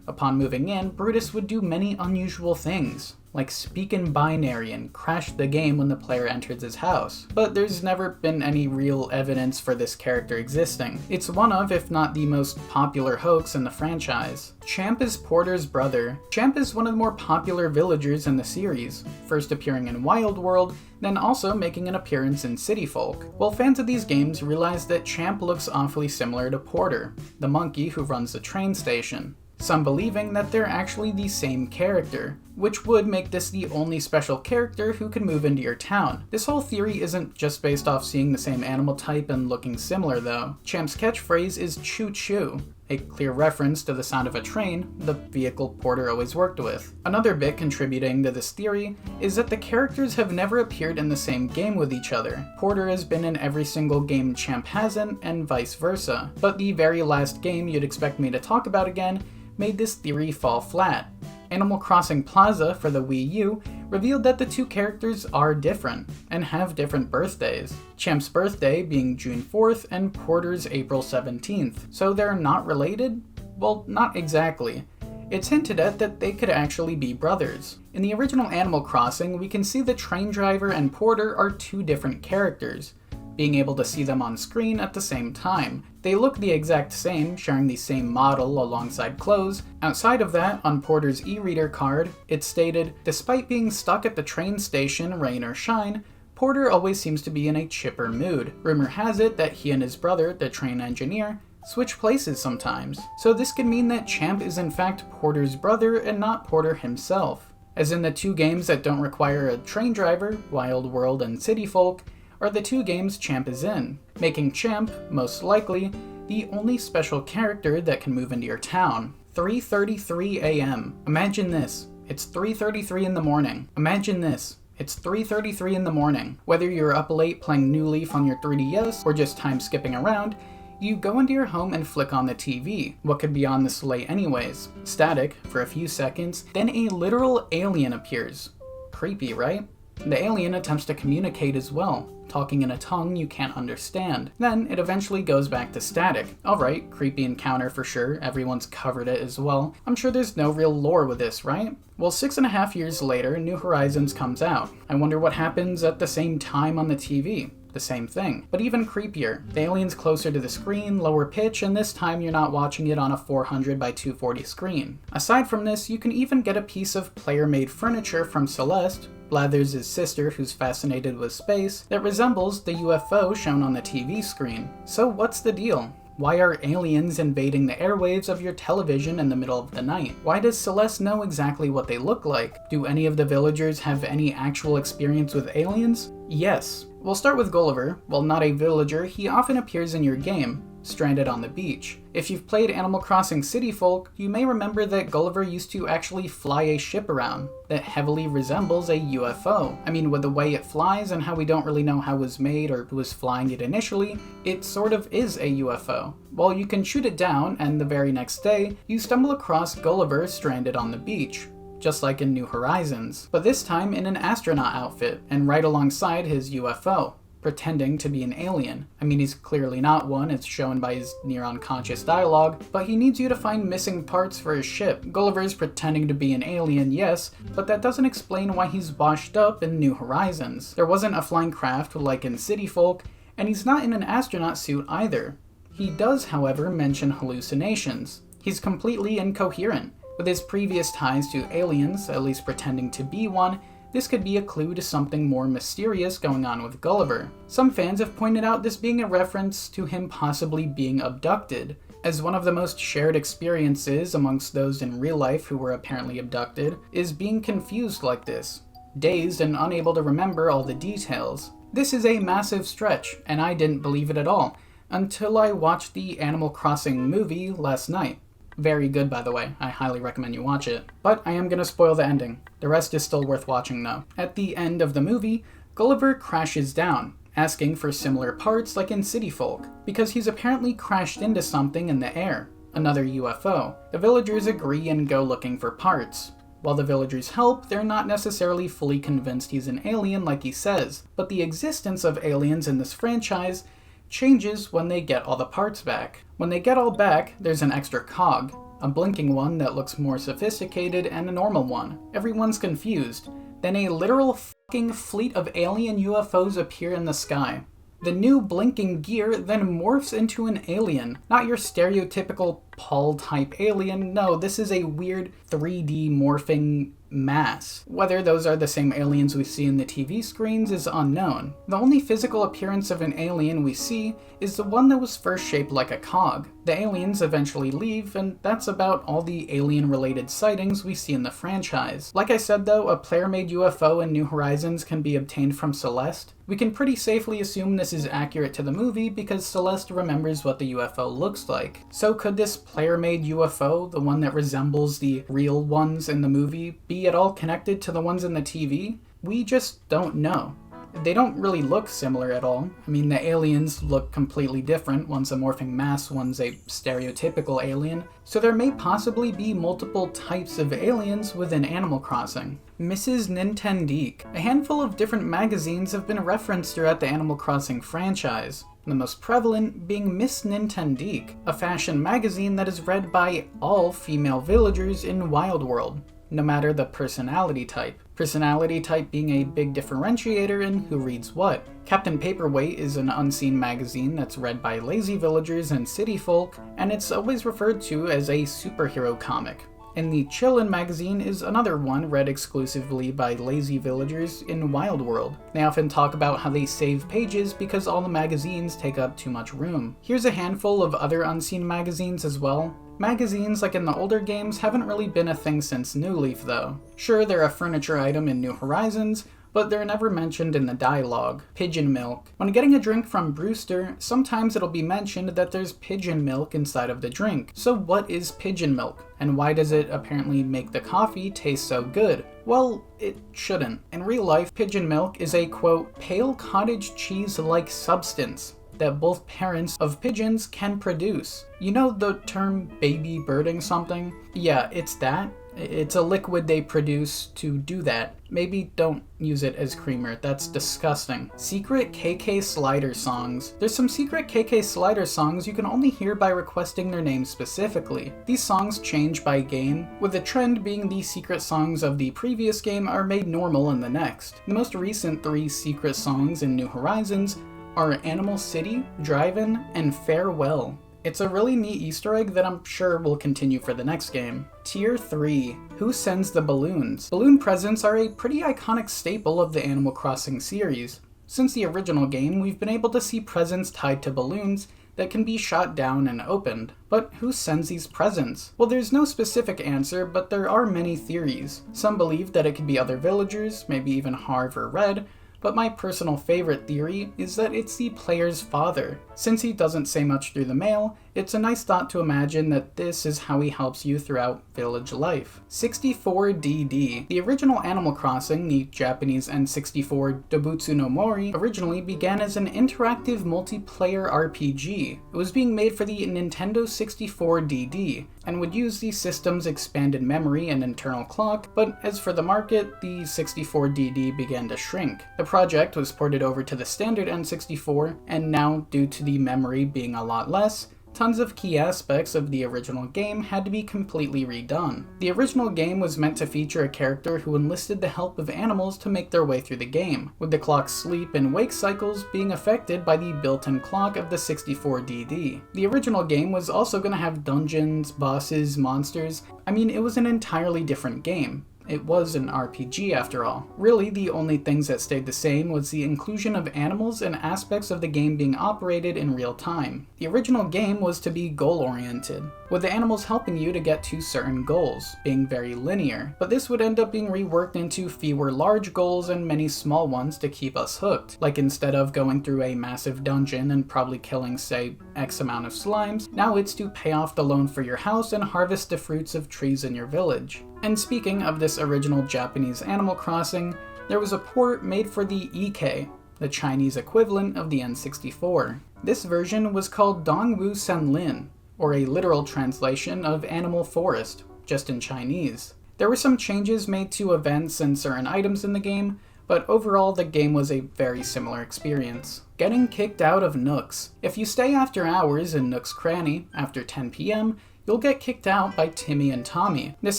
Upon moving in, Brutus would do many unusual things, like speak in binary and crash the game when the player enters his house. But there's never been any real evidence for this character existing. It's one of, if not the most popular hoax in the franchise. Champ is Porter's brother. Champ is one of the more popular villagers in the series, first appearing in Wild World, then also making an appearance in City Folk. Well, fans of these games realize that Champ looks awfully similar to Porter, the monkey who runs the train station. Some believing that they're actually the same character, which would make this the only special character who can move into your town. This whole theory isn't just based off seeing the same animal type and looking similar though. Champ's catchphrase is choo choo, a clear reference to the sound of a train, the vehicle Porter always worked with. Another bit contributing to this theory is that the characters have never appeared in the same game with each other. Porter has been in every single game Champ hasn't, and vice versa. But the very last game you'd expect me to talk about again made this theory fall flat. Animal Crossing Plaza for the Wii U revealed that the two characters are different, and have different birthdays. Champ's birthday being June 4th and Porter's April 17th. So they're not related? Well, not exactly. It's hinted at that they could actually be brothers. In the original Animal Crossing, we can see the train driver and Porter are two different characters, being able to see them on screen at the same time. They look the exact same, sharing the same model alongside clothes. Outside of that, on Porter's e-reader card, it stated, "Despite being stuck at the train station, rain or shine, Porter always seems to be in a chipper mood. Rumor has it that he and his brother, the train engineer, switch places sometimes." So this could mean that Champ is in fact Porter's brother and not Porter himself. As in the two games that don't require a train driver, Wild World and City Folk, are the two games Champ is in, making Champ, most likely, the only special character that can move into your town. 3:33 a.m. Imagine this. It's 3:33 in the morning. Imagine this. It's 3:33 in the morning. Whether you're up late playing New Leaf on your 3DS or just time skipping around, you go into your home and flick on the TV. What could be on this late anyways? Static for a few seconds, then a literal alien appears. Creepy, right? The alien attempts to communicate as well, talking in a tongue you can't understand. Then it eventually goes back to static. Alright, creepy encounter for sure, everyone's covered it as well. I'm sure there's no real lore with this, right? Well, 6.5 years later, New Horizons comes out. I wonder what happens at the same time on the TV. The same thing. But even creepier, the alien's closer to the screen, lower pitch, and this time you're not watching it on a 400 by 240 screen. Aside from this, you can even get a piece of player-made furniture from Celeste, Blathers' sister who's fascinated with space, that resembles the UFO shown on the TV screen. So what's the deal? Why are aliens invading the airwaves of your television in the middle of the night? Why does Celeste know exactly what they look like? Do any of the villagers have any actual experience with aliens? Yes. We'll start with Gulliver. While not a villager, he often appears in your game, stranded on the beach. If you've played Animal Crossing City Folk, you may remember that Gulliver used to actually fly a ship around that heavily resembles a UFO. I mean, with the way it flies and how we don't really know how it was made or who was flying it initially, it sort of is a UFO. Well, you can shoot it down, and the very next day, you stumble across Gulliver stranded on the beach, just like in New Horizons, but this time in an astronaut outfit, and right alongside his UFO, pretending to be an alien. I mean, he's clearly not one, it's shown by his near-unconscious dialogue, but he needs you to find missing parts for his ship. Gulliver's pretending to be an alien, yes, but that doesn't explain why he's washed up in New Horizons. There wasn't a flying craft like in City Folk, and he's not in an astronaut suit either. He does, however, mention hallucinations. He's completely incoherent. With his previous ties to aliens, at least pretending to be one, this could be a clue to something more mysterious going on with Gulliver. Some fans have pointed out this being a reference to him possibly being abducted, as one of the most shared experiences amongst those in real life who were apparently abducted is being confused like this, dazed and unable to remember all the details. This is a massive stretch, and I didn't believe it at all, until I watched the Animal Crossing movie last night. Very good, by the way. I highly recommend you watch it. But I am going to spoil the ending. The rest is still worth watching, though. At the end of the movie, Gulliver crashes down, asking for similar parts like in City Folk, because he's apparently crashed into something in the air, another UFO. The villagers agree and go looking for parts. While the villagers help, they're not necessarily fully convinced he's an alien like he says, but the existence of aliens in this franchise changes when they get all the parts back. When they get all back, there's an extra cog, a blinking one that looks more sophisticated and a normal one. Everyone's confused. Then a literal fucking fleet of alien UFOs appear in the sky. The new blinking gear then morphs into an alien. Not your stereotypical Paul-type alien, no, this is a weird 3D morphing mass. Whether those are the same aliens we see in the TV screens is unknown. The only physical appearance of an alien we see is the one that was first shaped like a cog. The aliens eventually leave, and that's about all the alien-related sightings we see in the franchise. Like I said though, a player-made UFO in New Horizons can be obtained from Celeste. We can pretty safely assume this is accurate to the movie because Celeste remembers what the UFO looks like. So could this player-made UFO, the one that resembles the real ones in the movie, be at all connected to the ones in the TV? We just don't know. They don't really look similar at all. I mean, the aliens look completely different. One's a morphing mass, one's a stereotypical alien. So there may possibly be multiple types of aliens within Animal Crossing. Mrs. Nintendeek. A handful of different magazines have been referenced throughout the Animal Crossing franchise. The most prevalent being Miss Nintendeek, a fashion magazine that is read by all female villagers in Wild World, no matter the personality type. Personality type being a big differentiator in who reads what. Captain Paperweight is an unseen magazine that's read by lazy villagers and city folk, and it's always referred to as a superhero comic. And the Chillin' magazine is another one read exclusively by lazy villagers in Wild World. They often talk about how they save pages because all the magazines take up too much room. Here's a handful of other unseen magazines as well. Magazines, like in the older games, haven't really been a thing since New Leaf though. Sure, they're a furniture item in New Horizons, but they're never mentioned in the dialogue. Pigeon milk. When getting a drink from Brewster, sometimes it'll be mentioned that there's pigeon milk inside of the drink. So what is pigeon milk? And why does it apparently make the coffee taste so good? Well, it shouldn't. In real life, pigeon milk is a, quote, pale cottage cheese-like substance that both parents of pigeons can produce. You know the term baby birding something? Yeah, it's that. It's a liquid they produce to do that. Maybe don't use it as creamer, that's disgusting. Secret KK Slider songs. There's some secret KK Slider songs you can only hear by requesting their name specifically. These songs change by game, with the trend being the secret songs of the previous game are made normal in the next. The most recent 3 secret songs in New Horizons are Animal City, Drive-In, and Farewell. It's a really neat Easter egg that I'm sure will continue for the next game. Tier 3. Who sends the balloons? Balloon presents are a pretty iconic staple of the Animal Crossing series. Since the original game, we've been able to see presents tied to balloons that can be shot down and opened. But who sends these presents? Well, there's no specific answer, but there are many theories. Some believe that it could be other villagers, maybe even Harv or Red. but my personal favorite theory is that it's the player's father. Since he doesn't say much through the mail, it's a nice thought to imagine that this is how he helps you throughout village life. 64DD. The original Animal Crossing, the Japanese N64 Dobutsu no Mori, originally began as an interactive multiplayer RPG. It was being made for the Nintendo 64DD, and would use the system's expanded memory and internal clock, but as for the market, the 64DD began to shrink. The project was ported over to the standard N64, and now, due to the memory being a lot less, tons of key aspects of the original game had to be completely redone. The original game was meant to feature a character who enlisted the help of animals to make their way through the game, with the clock's sleep and wake cycles being affected by the built-in clock of the 64DD. The original game was also going to have dungeons, bosses, monsters. I mean, it was an entirely different game. It was an RPG after all. Really, the only things that stayed the same was the inclusion of animals and aspects of the game being operated in real time. The original game was to be goal-oriented, with the animals helping you to get to certain goals, being very linear, but this would end up being reworked into fewer large goals and many small ones to keep us hooked. Like instead of going through a massive dungeon and probably killing, say, X amount of slimes, now it's to pay off the loan for your house and harvest the fruits of trees in your village. And speaking of this original Japanese Animal Crossing, there was a port made for the EK, the Chinese equivalent of the N64. This version was called Dongwu Senlin, or a literal translation of Animal Forest, just in Chinese. There were some changes made to events and certain items in the game, but overall the game was a very similar experience. Getting kicked out of Nook's. If you stay after hours in Nook's Cranny after 10 PM, you'll get kicked out by Timmy and Tommy. This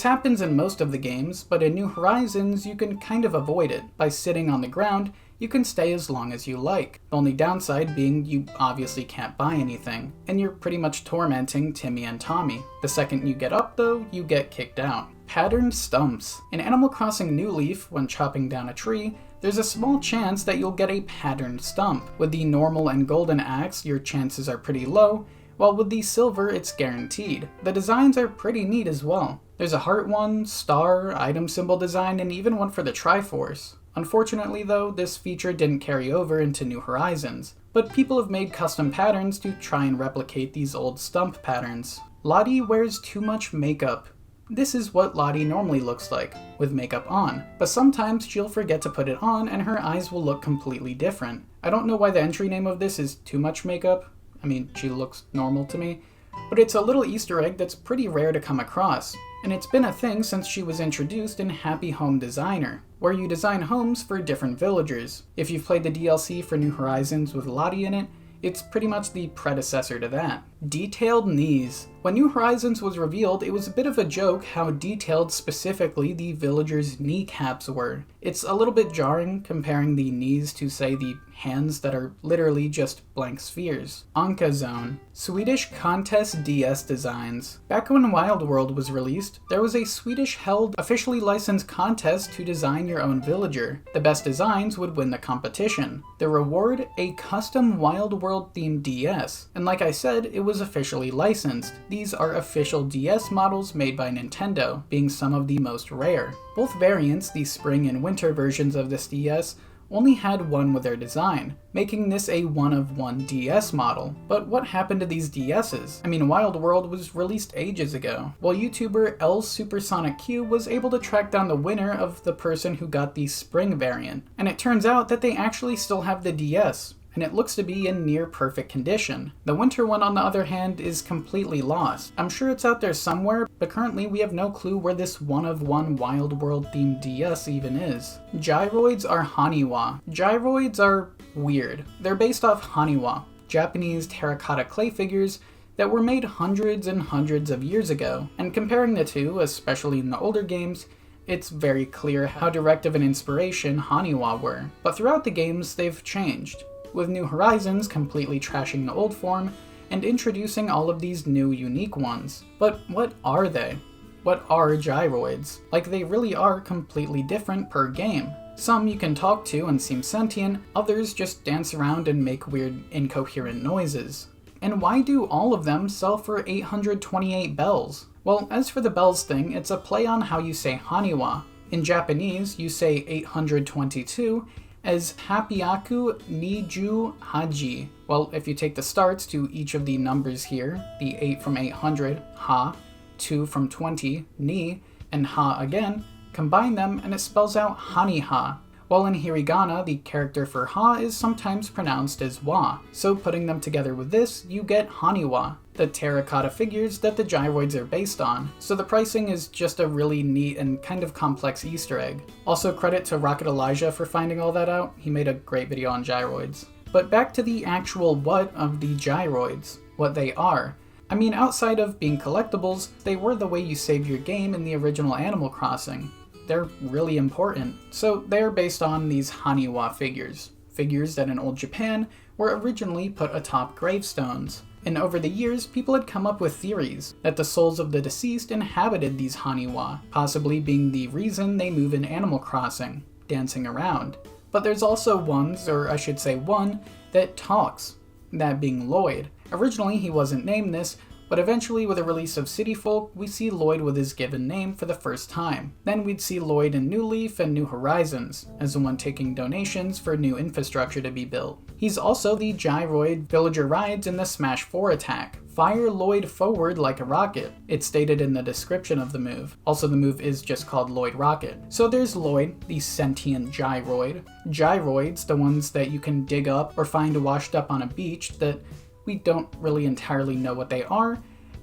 happens in most of the games, but in New Horizons you can kind of avoid it. By sitting on the ground, you can stay as long as you like. The only downside being you obviously can't buy anything, and you're pretty much tormenting Timmy and Tommy. The second you get up though, you get kicked out. Patterned stumps. In Animal Crossing New Leaf, when chopping down a tree, there's a small chance that you'll get a patterned stump. With the normal and golden axe, your chances are pretty low, while with the silver, it's guaranteed. The designs are pretty neat as well. There's a heart one, star, item symbol design, and even one for the Triforce. Unfortunately though, this feature didn't carry over into New Horizons, but people have made custom patterns to try and replicate these old stump patterns. Lottie wears too much makeup. This is what Lottie normally looks like, with makeup on, but sometimes she'll forget to put it on and her eyes will look completely different. I don't know why the entry name of this is Too Much Makeup. I mean, she looks normal to me, but it's a little Easter egg that's pretty rare to come across, and it's been a thing since she was introduced in Happy Home Designer, where you design homes for different villagers. If you've played the DLC for New Horizons with Lottie in it, it's pretty much the predecessor to that. Detailed knees. When New Horizons was revealed, it was a bit of a joke how detailed specifically the villagers' kneecaps were. It's a little bit jarring comparing the knees to, say, the hands that are literally just blank spheres. Anka Zone. Swedish Contest DS Designs. Back when Wild World was released, there was a Swedish-held, officially licensed contest to design your own villager. The best designs would win the competition. The reward? A custom Wild World-themed DS. And like I said, it was officially licensed. These are official DS models made by Nintendo, being some of the most rare. Both variants, the spring and winter versions of this DS, only had one with their design, making this a one-of-one DS model. But what happened to these DSs? I mean, Wild World was released ages ago. While YouTuber L Supersonic Q was able to track down the winner of the person who got the spring variant, and it turns out that they actually still have the DS, and it looks to be in near perfect condition. The winter one, on the other hand, is completely lost. I'm sure it's out there somewhere, but currently we have no clue where this one-of-one Wild World themed DS even is. Gyroids are Haniwa. Gyroids are weird. They're based off Haniwa, Japanese terracotta clay figures that were made hundreds and hundreds of years ago, and comparing the two, especially in the older games, it's very clear how direct of an inspiration Haniwa were. But throughout the games, they've changed, with New Horizons completely trashing the old form and introducing all of these new unique ones. But what are they? What are gyroids? Like, they really are completely different per game. Some you can talk to and seem sentient, others just dance around and make weird, incoherent noises. And why do all of them sell for 828 bells? Well, as for the bells thing, it's a play on how you say Haniwa. In Japanese, you say 822, as Hapiaku Niju Haji. Well, if you take the starts to each of the numbers here, the 8 from 800, ha, 2 from 20, ni, and ha again, combine them and it spells out Haniha. While in hiragana, the character for ha is sometimes pronounced as wa, so putting them together with this, you get Haniwa, the terracotta figures that the gyroids are based on. So the pricing is just a really neat and kind of complex Easter egg. Also credit to Rocket Elijah for finding all that out, he made a great video on gyroids. But back to the actual what of the gyroids, what they are. I mean, outside of being collectibles, they were the way you saved your game in the original Animal Crossing. They're really important. So they're based on these Haniwa figures. Figures that in old Japan were originally put atop gravestones. And over the years, people had come up with theories that the souls of the deceased inhabited these Haniwa, possibly being the reason they move in Animal Crossing, dancing around. But there's also ones, or I should say one, that talks, that being Lloyd. Originally he wasn't named this, but eventually with the release of City Folk, we see Lloyd with his given name for the first time. Then we'd see Lloyd in New Leaf and New Horizons, as the one taking donations for new infrastructure to be built. He's also the gyroid Villager rides in the Smash 4 attack. Fire Lloyd forward like a rocket. It's stated in the description of the move. Also, the move is just called Lloyd Rocket. So there's Lloyd, the sentient gyroid. Gyroids, the ones that you can dig up or find washed up on a beach that we don't really entirely know what they are.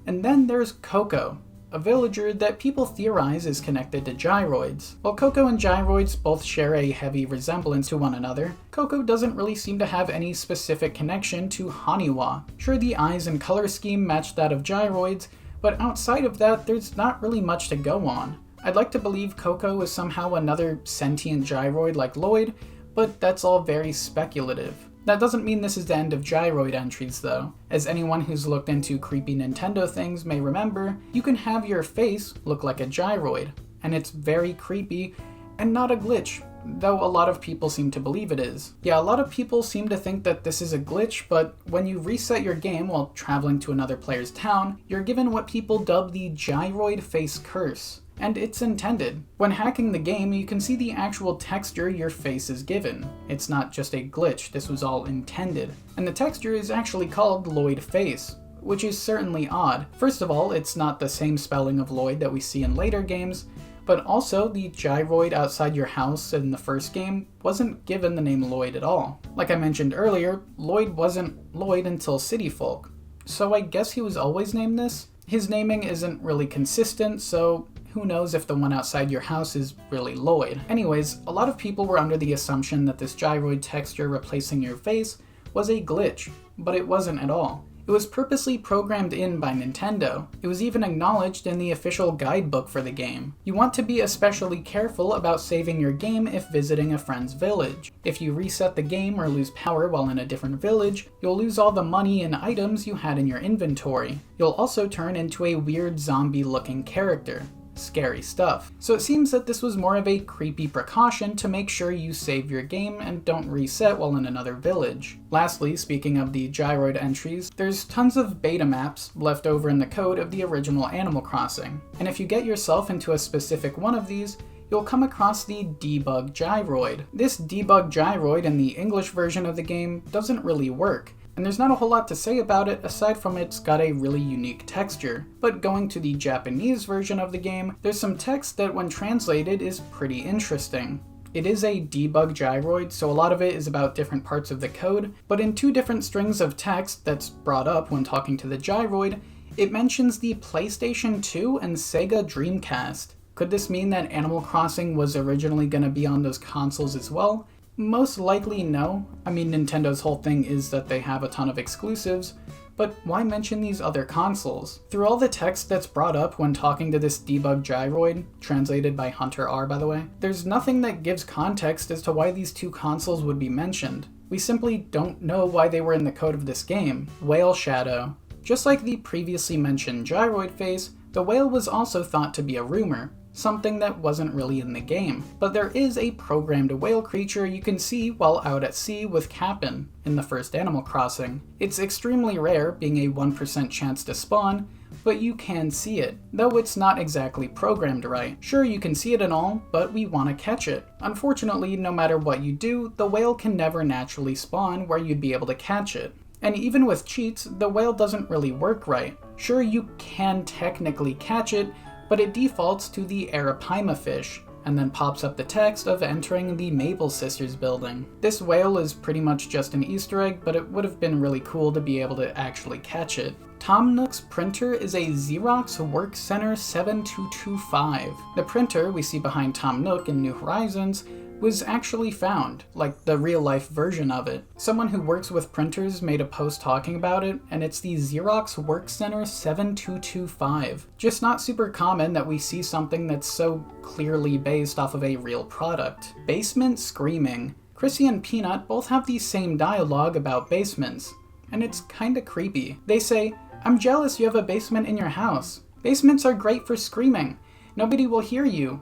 And then there's Coco, a villager that people theorize is connected to gyroids. While Coco and gyroids both share a heavy resemblance to one another, Coco doesn't really seem to have any specific connection to Haniwa. Sure, the eyes and color scheme match that of gyroids, but outside of that, there's not really much to go on. I'd like to believe Coco is somehow another sentient gyroid like Lloyd, but that's all very speculative. That doesn't mean this is the end of gyroid entries though. As anyone who's looked into creepy Nintendo things may remember, you can have your face look like a gyroid, and it's very creepy and not a glitch, though a lot of people seem to believe it is. Yeah, a lot of people seem to think that this is a glitch, but when you reset your game while traveling to another player's town, you're given what people dub the gyroid face curse. And it's intended. When hacking the game, you can see the actual texture your face is given. It's not just a glitch, this was all intended. And the texture is actually called Lloyd Face, which is certainly odd. First of all, it's not the same spelling of Lloyd that we see in later games, but also the gyroid outside your house in the first game wasn't given the name Lloyd at all. Like I mentioned earlier, Lloyd wasn't Lloyd until City Folk. So I guess he was always named this? His naming isn't really consistent, so who knows if the one outside your house is really Lloyd. Anyways, a lot of people were under the assumption that this gyroid texture replacing your face was a glitch, but it wasn't at all. It was purposely programmed in by Nintendo. It was even acknowledged in the official guidebook for the game. You want to be especially careful about saving your game if visiting a friend's village. If you reset the game or lose power while in a different village, you'll lose all the money and items you had in your inventory. You'll also turn into a weird zombie-looking character. Scary stuff. So it seems that this was more of a creepy precaution to make sure you save your game and don't reset while in another village. Lastly, speaking of the gyroid entries, there's tons of beta maps left over in the code of the original Animal Crossing. And if you get yourself into a specific one of these, you'll come across the debug gyroid. This debug gyroid in the English version of the game doesn't really work. And there's not a whole lot to say about it aside from it's got a really unique texture. But going to the Japanese version of the game, there's some text that when translated is pretty interesting. It is a debug gyroid, so a lot of it is about different parts of the code, but in two different strings of text that's brought up when talking to the gyroid, it mentions the PlayStation 2 and Sega Dreamcast. Could this mean that Animal Crossing was originally going to be on those consoles as well? Most likely no. I mean, Nintendo's whole thing is that they have a ton of exclusives, but why mention these other consoles? Through all the text that's brought up when talking to this debug gyroid, translated by Hunter R by the way, there's nothing that gives context as to why these two consoles would be mentioned. We simply don't know why they were in the code of this game. Whale Shadow. Just like the previously mentioned gyroid face, the whale was also thought to be a rumor. Something that wasn't really in the game. But there is a programmed whale creature you can see while out at sea with Cap'n in the first Animal Crossing. It's extremely rare, being a 1% chance to spawn, but you can see it, though it's not exactly programmed right. Sure, you can see it and all, but we want to catch it. Unfortunately, no matter what you do, the whale can never naturally spawn where you'd be able to catch it. And even with cheats, the whale doesn't really work right. Sure, you can technically catch it, but it defaults to the Arapaima fish, and then pops up the text of entering the Maple Sisters building. This whale is pretty much just an Easter egg, but it would have been really cool to be able to actually catch it. Tom Nook's printer is a Xerox Workcenter 7225. The printer we see behind Tom Nook in New Horizons was actually found, like the real-life version of it. Someone who works with printers made a post talking about it, and it's the Xerox Workcenter 7225. Just not super common that we see something that's so clearly based off of a real product. Basement screaming. Chrissy and Peanut both have the same dialogue about basements, and it's kinda creepy. They say, "I'm jealous you have a basement in your house. Basements are great for screaming. Nobody will hear you.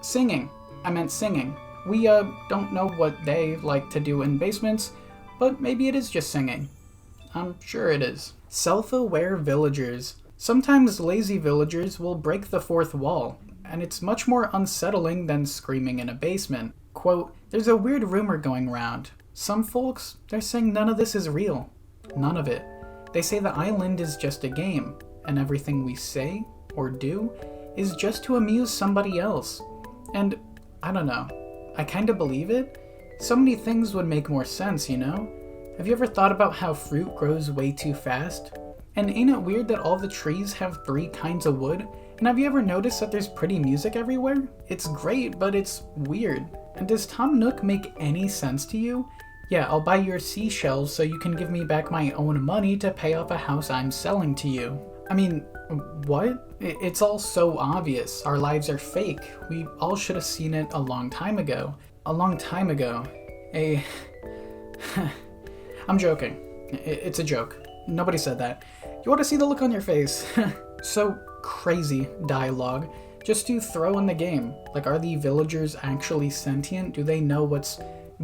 Singing. I meant singing. We don't know what they like to do in basements, but maybe it is just singing. I'm sure it is." Self-aware villagers. Sometimes lazy villagers will break the fourth wall, and it's much more unsettling than screaming in a basement. Quote, "There's a weird rumor going around. Some folks, they're saying none of this is real. None of it. They say the island is just a game, and everything we say or do is just to amuse somebody else. And I don't know. I kinda believe it. So many things would make more sense, you know? Have you ever thought about how fruit grows way too fast? And ain't it weird that all the trees have 3 kinds of wood? And have you ever noticed that there's pretty music everywhere? It's great, but it's weird. And does Tom Nook make any sense to you? Yeah, I'll buy your seashells so you can give me back my own money to pay off a house I'm selling to you. I mean, what? It's all so obvious. Our lives are fake. We all should have seen it a long time ago. A long time ago. I'm joking. It's a joke. Nobody said that. You want to see the look on your face. So crazy dialogue just to throw in the game. Like, are the villagers actually sentient? Do they know what's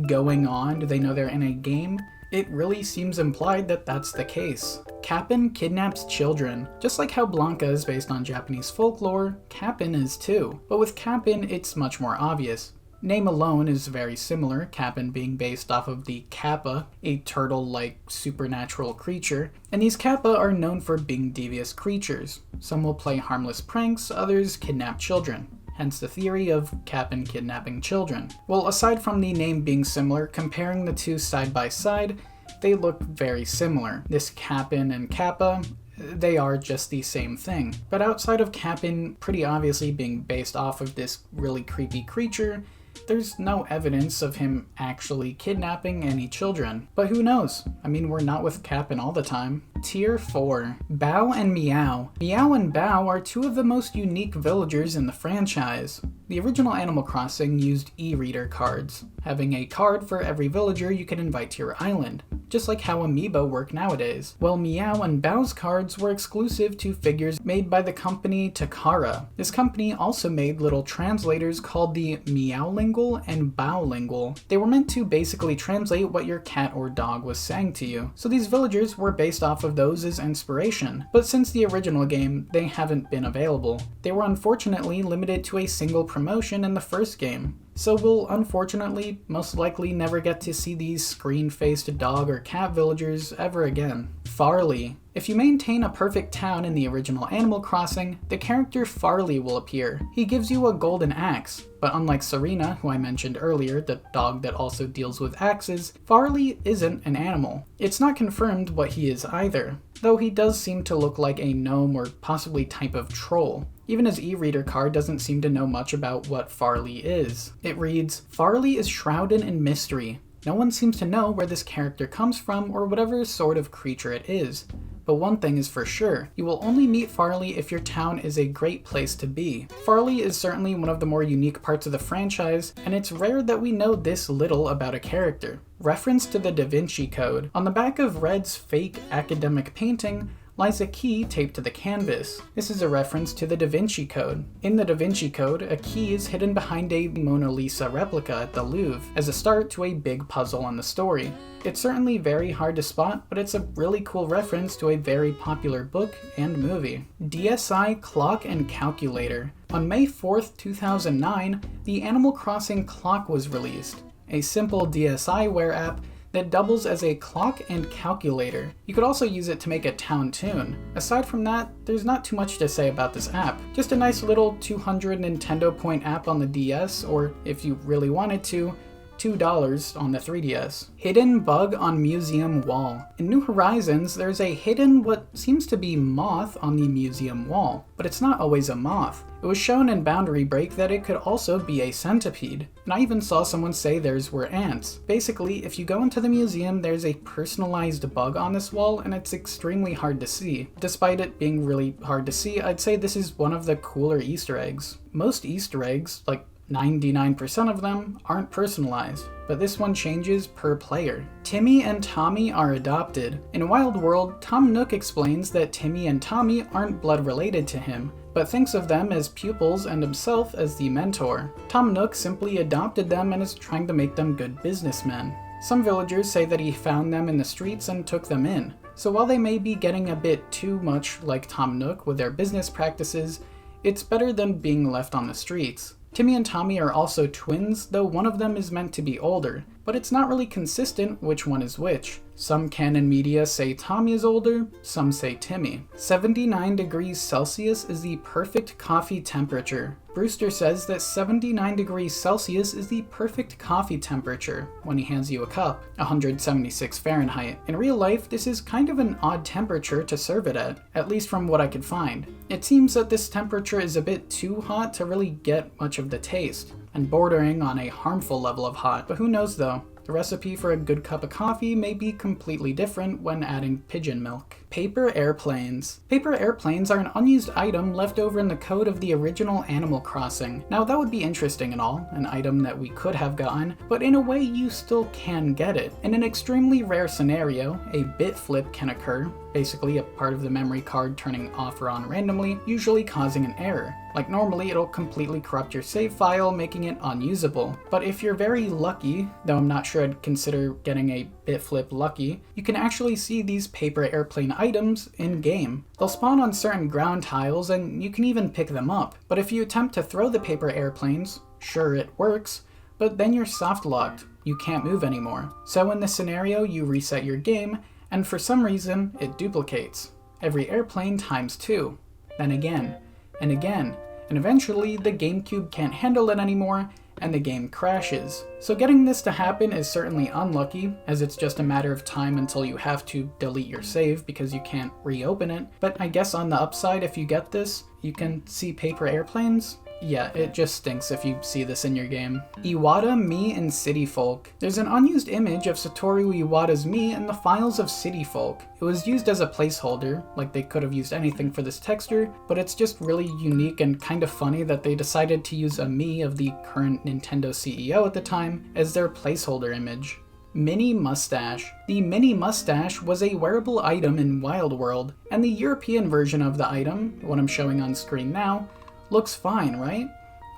going on? Do they know they're in a game? It really seems implied that that's the case. Cap'n kidnaps children. Just like how Blanca is based on Japanese folklore, Cap'n is too. But with Cap'n, it's much more obvious. Name alone is very similar, Cap'n being based off of the Kappa, a turtle-like supernatural creature, and these Kappa are known for being devious creatures. Some will play harmless pranks, others kidnap children. Hence the theory of Cap'n kidnapping children. Well, aside from the name being similar, comparing the two side by side, they look very similar. This Cap'n and Kappa, they are just the same thing. But outside of Cap'n pretty obviously being based off of this really creepy creature, there's no evidence of him actually kidnapping any children. But who knows? I mean, we're not with Cap'n all the time. Tier 4. Bao and Meow. Meow and Bao are 2 of the most unique villagers in the franchise. The original Animal Crossing used e-reader cards, having a card for every villager you could invite to your island, just like how Amiibo work nowadays. Well, Meow and Bao's cards were exclusive to figures made by the company Takara. This company also made little translators called the Meowlingual and Baolingual. They were meant to basically translate what your cat or dog was saying to you. So these villagers were based off of those as inspiration. But since the original game, they haven't been available. They were unfortunately limited to a single promotion in the first game. So we'll unfortunately most likely never get to see these screen-faced dog or cat villagers ever again. Farley. If you maintain a perfect town in the original Animal Crossing, the character Farley will appear. He gives you a golden axe, but unlike Serena, who I mentioned earlier, the dog that also deals with axes, Farley isn't an animal. It's not confirmed what he is either, though he does seem to look like a gnome or possibly type of troll. Even his e-reader card doesn't seem to know much about what Farley is. It reads, "Farley is shrouded in mystery. No one seems to know where this character comes from or whatever sort of creature it is. But one thing is for sure, you will only meet Farley if your town is a great place to be." Farley is certainly one of the more unique parts of the franchise, and it's rare that we know this little about a character. Reference to the Da Vinci Code. On the back of Red's fake academic painting lies a key taped to the canvas. This is a reference to the Da Vinci Code. In the Da Vinci Code, a key is hidden behind a Mona Lisa replica at the Louvre as a start to a big puzzle in the story. It's certainly very hard to spot, but it's a really cool reference to a very popular book and movie. DSi Clock and Calculator. On May 4th, 2009, the Animal Crossing Clock was released, a simple DSiWare app that doubles as a clock and calculator. You could also use it to make a town tune. Aside from that, there's not too much to say about this app. Just a nice little 200 Nintendo point app on the DS, or if you really wanted to, $2 on the 3DS. Hidden bug on museum wall. In New Horizons, there's a hidden what seems to be moth on the museum wall, but it's not always a moth. It was shown in Boundary Break that it could also be a centipede, and I even saw someone say theirs were ants. Basically, if you go into the museum, there's a personalized bug on this wall, and it's extremely hard to see. Despite it being really hard to see, I'd say this is one of the cooler Easter eggs. Most Easter eggs, like 99% of them, aren't personalized, but this one changes per player. Timmy and Tommy are adopted. In Wild World, Tom Nook explains that Timmy and Tommy aren't blood related to him, but thinks of them as pupils and himself as the mentor. Tom Nook simply adopted them and is trying to make them good businessmen. Some villagers say that he found them in the streets and took them in. So while they may be getting a bit too much like Tom Nook with their business practices, it's better than being left on the streets. Timmy and Tommy are also twins, though one of them is meant to be older, but it's not really consistent which one is which. Some canon media say Tommy is older, some say Timmy. 79 degrees Celsius is the perfect coffee temperature. Brewster says that 79 degrees Celsius is the perfect coffee temperature when he hands you a cup, 176 Fahrenheit. In real life, this is kind of an odd temperature to serve it at least from what I could find. It seems that this temperature is a bit too hot to really get much of the taste, and bordering on a harmful level of hot, but who knows though. The recipe for a good cup of coffee may be completely different when adding pigeon milk. Paper airplanes. Paper airplanes are an unused item left over in the code of the original Animal Crossing. Now that would be interesting and all, an item that we could have gotten, but in a way you still can get it. In an extremely rare scenario, a bit flip can occur, basically a part of the memory card turning off or on randomly, usually causing an error. Like normally, it'll completely corrupt your save file, making it unusable. But if you're very lucky, though I'm not sure I'd consider getting a bit flip lucky, you can actually see these paper airplane items in-game. They'll spawn on certain ground tiles and you can even pick them up. But if you attempt to throw the paper airplanes, sure it works, but then you're soft locked. You can't move anymore. So in this scenario, you reset your game, and for some reason, it duplicates. Every airplane times 2. Then again, and again, and eventually the GameCube can't handle it anymore, and the game crashes. So getting this to happen is certainly unlucky, as it's just a matter of time until you have to delete your save because you can't reopen it. But I guess on the upside, if you get this, you can see paper airplanes. Yeah, it just stinks if you see this in your game. Iwata Mii and City Folk. There's an unused image of Satoru Iwata's Mii in the files of City Folk. It was used as a placeholder, like they could have used anything for this texture, but it's just really unique and kind of funny that they decided to use a Mii of the current Nintendo CEO at the time as their placeholder image. Mini Mustache. The Mini Mustache was a wearable item in Wild World, and the European version of the item, what I'm showing on screen now, looks fine, right?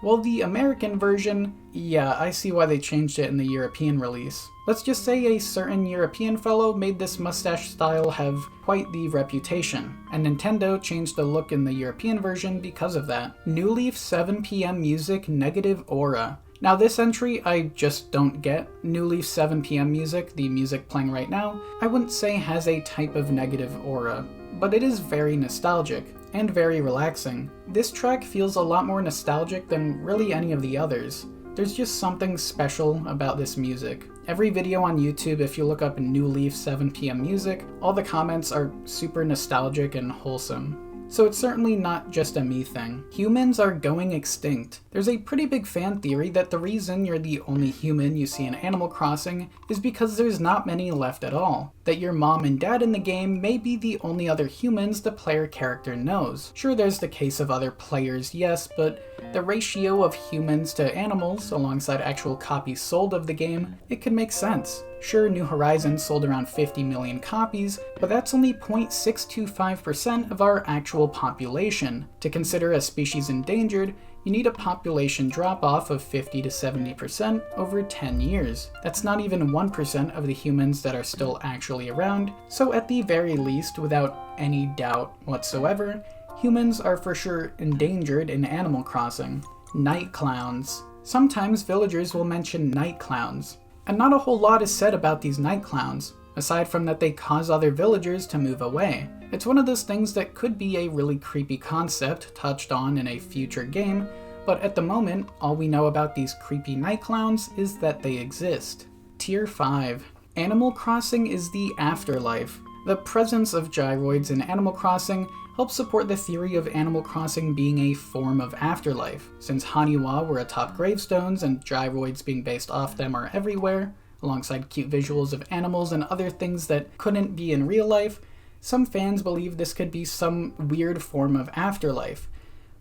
Well, the American version, yeah, I see why they changed it in the European release. Let's just say a certain European fellow made this mustache style have quite the reputation, and Nintendo changed the look in the European version because of that. New Leaf 7 PM music negative aura. Now this entry I just don't get. New Leaf 7 PM music, the music playing right now, I wouldn't say has a type of negative aura, but it is very nostalgic and very relaxing. This track feels a lot more nostalgic than really any of the others. There's just something special about this music. Every video on YouTube, if you look up New Leaf 7 PM music, all the comments are super nostalgic and wholesome. So it's certainly not just a me thing. Humans are going extinct. There's a pretty big fan theory that the reason you're the only human you see in Animal Crossing is because there's not many left at all. that your mom and dad in the game may be the only other humans the player character knows. Sure, there's the case of other players, yes, but the ratio of humans to animals, alongside actual copies sold of the game, it could make sense. Sure, New Horizons sold around 50 million copies, but that's only 0.625% of our actual population. To consider a species endangered, you need a population drop-off of 50 to 70% over 10 years. That's not even 1% of the humans that are still actually around, so at the very least, without any doubt whatsoever, humans are for sure endangered in Animal Crossing. Night clowns. Sometimes villagers will mention night clowns, and not a whole lot is said about these night clowns, aside from that they cause other villagers to move away. It's one of those things that could be a really creepy concept touched on in a future game, but at the moment, all we know about these creepy night clowns is that they exist. Tier 5. Animal Crossing is the afterlife. The presence of gyroids in Animal Crossing helps support the theory of Animal Crossing being a form of afterlife, since Haniwa were atop gravestones and gyroids being based off them are everywhere, alongside cute visuals of animals and other things that couldn't be in real life. Some fans believe this could be some weird form of afterlife,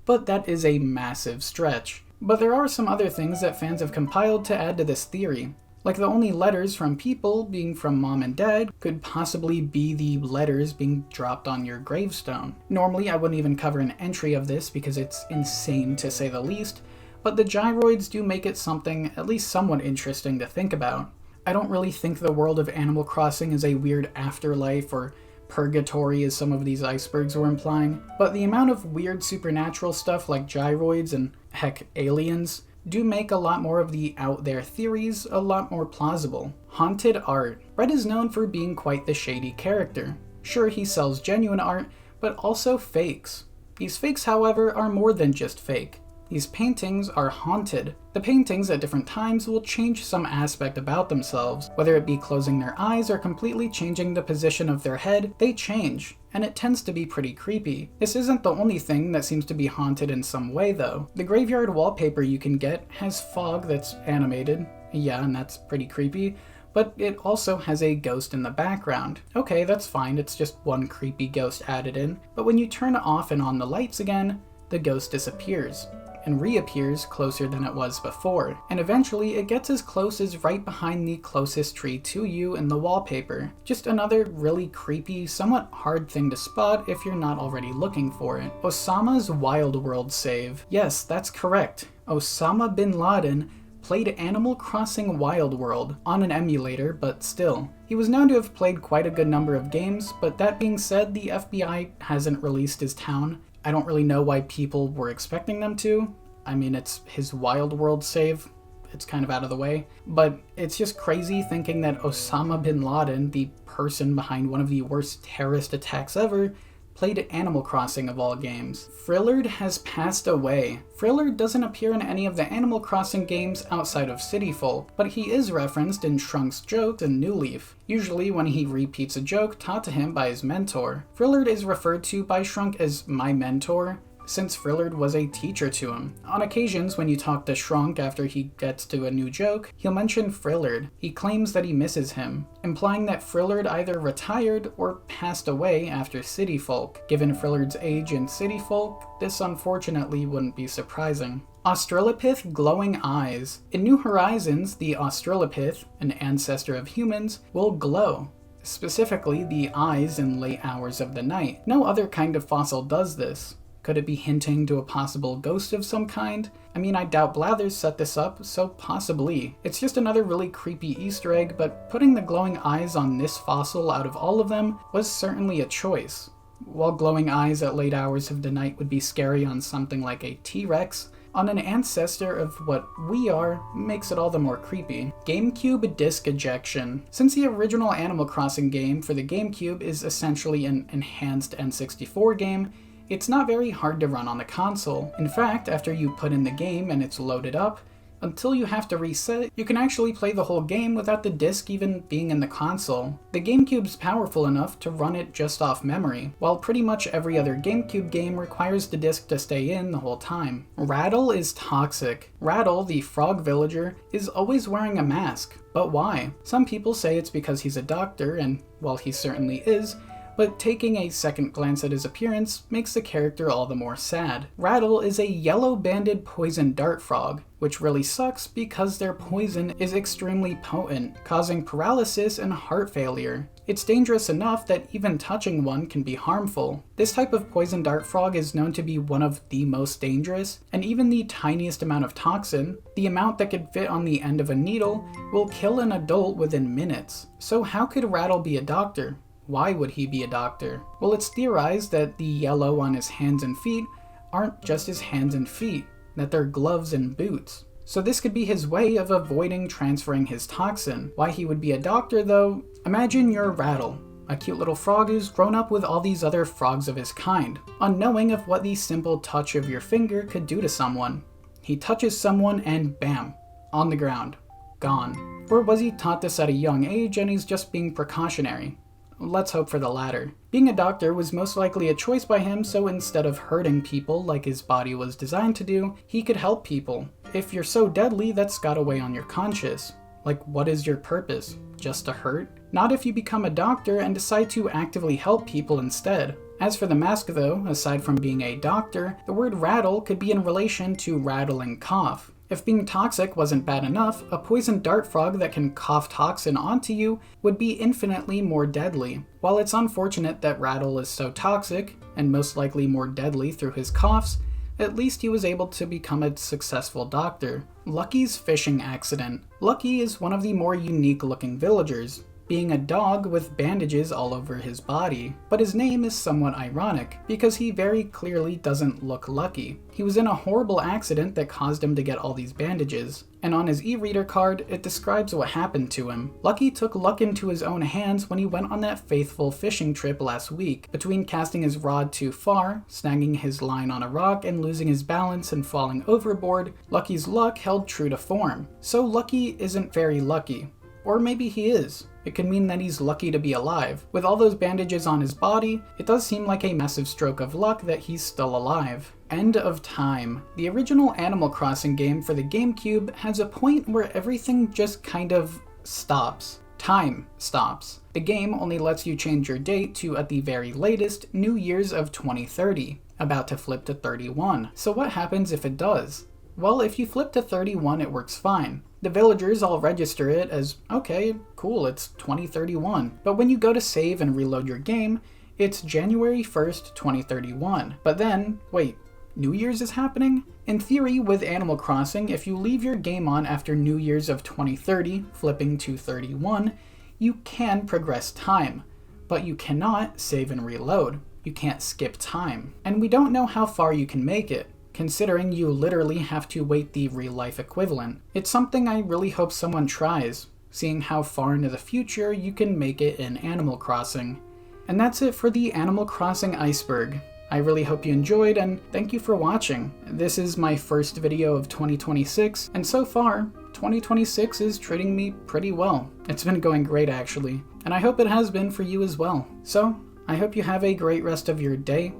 but that is a massive stretch. But there are some other things that fans have compiled to add to this theory, like the only letters from people being from mom and dad could possibly be the letters being dropped on your gravestone. Normally I wouldn't even cover an entry of this because it's insane to say the least, but the gyroids do make it something at least somewhat interesting to think about. I don't really think the world of Animal Crossing is a weird afterlife or purgatory as some of these icebergs were implying, but the amount of weird supernatural stuff like gyroids and heck aliens do make a lot more of the out there theories a lot more plausible. Haunted art. Brett is known for being quite the shady character. Sure, he sells genuine art, but also fakes. These fakes, however, are more than just fake. These paintings are haunted. The paintings at different times will change some aspect about themselves, whether it be closing their eyes or completely changing the position of their head, they change, and it tends to be pretty creepy. This isn't the only thing that seems to be haunted in some way though. The graveyard wallpaper you can get has fog that's animated, yeah, and that's pretty creepy, but it also has a ghost in the background. Okay, that's fine, it's just one creepy ghost added in, but when you turn off and on the lights again, the ghost disappears and reappears closer than it was before, and eventually it gets as close as right behind the closest tree to you in the wallpaper. Just another really creepy, somewhat hard thing to spot if you're not already looking for it. Osama's Wild World save. Yes, that's correct. Osama bin Laden played Animal Crossing Wild World on an emulator, but still. He was known to have played quite a good number of games, but that being said, the FBI hasn't released his town. I don't really know why people were expecting them to. I mean, it's his Wild World save. It's kind of out of the way. But it's just crazy thinking that Osama bin Laden, the person behind one of the worst terrorist attacks ever, played Animal Crossing of all games. Frillard has passed away. Frillard doesn't appear in any of the Animal Crossing games outside of City Folk, but he is referenced in Shrunk's jokes and New Leaf, usually when he repeats a joke taught to him by his mentor. Frillard is referred to by Shrunk as my mentor, since Frillard was a teacher to him. On occasions, when you talk to Shrunk after he gets to a new joke, he'll mention Frillard. He claims that he misses him, implying that Frillard either retired or passed away after City Folk. Given Frillard's age in City Folk, this unfortunately wouldn't be surprising. Australopith glowing eyes. In New Horizons, the Australopith, an ancestor of humans, will glow. Specifically, the eyes in late hours of the night. No other kind of fossil does this. Could it be hinting to a possible ghost of some kind? I mean, I doubt Blathers set this up, so possibly. It's just another really creepy Easter egg, but putting the glowing eyes on this fossil out of all of them was certainly a choice. While glowing eyes at late hours of the night would be scary on something like a T-Rex, on an ancestor of what we are makes it all the more creepy. GameCube disc ejection. Since the original Animal Crossing game for the GameCube is essentially an enhanced N64 game, it's not very hard to run on the console. In fact, after you put in the game and it's loaded up, Until you have to reset, you can actually play the whole game without the disc even being in the console. The GameCube's powerful enough to run it just off memory, while pretty much every other GameCube game requires the disc to stay in the whole time. Rattle is toxic. Rattle, the frog villager, is always wearing a mask. But why? Some people say it's because he's a doctor, and well, he certainly is, but taking a second glance at his appearance makes the character all the more sad. Rattle is a yellow-banded poison dart frog, which really sucks because their poison is extremely potent, causing paralysis and heart failure. It's dangerous enough that even touching one can be harmful. This type of poison dart frog is known to be one of the most dangerous, and even the tiniest amount of toxin, the amount that could fit on the end of a needle, will kill an adult within minutes. So how could Rattle be a doctor? Why would he be a doctor? Well, it's theorized that the yellow on his hands and feet aren't just his hands and feet, that they're gloves and boots. So this could be his way of avoiding transferring his toxin. Why he would be a doctor though? Imagine you're Rattle, a cute little frog who's grown up with all these other frogs of his kind, unknowing of what the simple touch of your finger could do to someone. He touches someone and bam, on the ground, gone. Or was he taught this at a young age and he's just being precautionary? Let's hope for the latter. Being a doctor was most likely a choice by him, so instead of hurting people like his body was designed to do, he could help people. If you're so deadly, that's gotta weigh on your conscience. Like, what is your purpose? Just to hurt? Not if you become a doctor and decide to actively help people instead. As for the mask though, aside from being a doctor, the word rattle could be in relation to rattling cough. If being toxic wasn't bad enough, a poison dart frog that can cough toxin onto you would be infinitely more deadly. While it's unfortunate that Rattle is so toxic, and most likely more deadly through his coughs, at least he was able to become a successful doctor. Lucky's fishing accident. Lucky is one of the more unique looking villagers, being a dog with bandages all over his body. But his name is somewhat ironic, because he very clearly doesn't look lucky. He was in a horrible accident that caused him to get all these bandages, and on his e-reader card, it describes what happened to him. Lucky took luck into his own hands when he went on that faithful fishing trip last week. Between casting his rod too far, snagging his line on a rock, and losing his balance and falling overboard, Lucky's luck held true to form. So Lucky isn't very lucky. Or maybe he is. It could mean that he's lucky to be alive. With all those bandages on his body, it does seem like a massive stroke of luck that he's still alive. End of time. The original Animal Crossing game for the GameCube has a point where everything just kind of stops. Time stops. The game only lets you change your date to, at the very latest, New Year's of 2030, about to flip to 31. So what happens if it does? Well, if you flip to 31, it works fine. The villagers all register it as, okay, cool, it's 2031. But when you go to save and reload your game, it's January 1st, 2031. But then, wait, New Year's is happening? In theory, with Animal Crossing, if you leave your game on after New Year's of 2030, flipping to 31, you can progress time. But you cannot save and reload. You can't skip time. And we don't know how far you can make it, considering you literally have to wait the real-life equivalent. It's something I really hope someone tries, seeing how far into the future you can make it in Animal Crossing. And that's it for the Animal Crossing Iceberg. I really hope you enjoyed, and thank you for watching. This is my first video of 2026, and so far, 2026 is treating me pretty well. It's been going great actually, and I hope it has been for you as well. So, I hope you have a great rest of your day,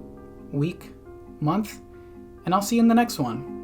week, month, and I'll see you in the next one.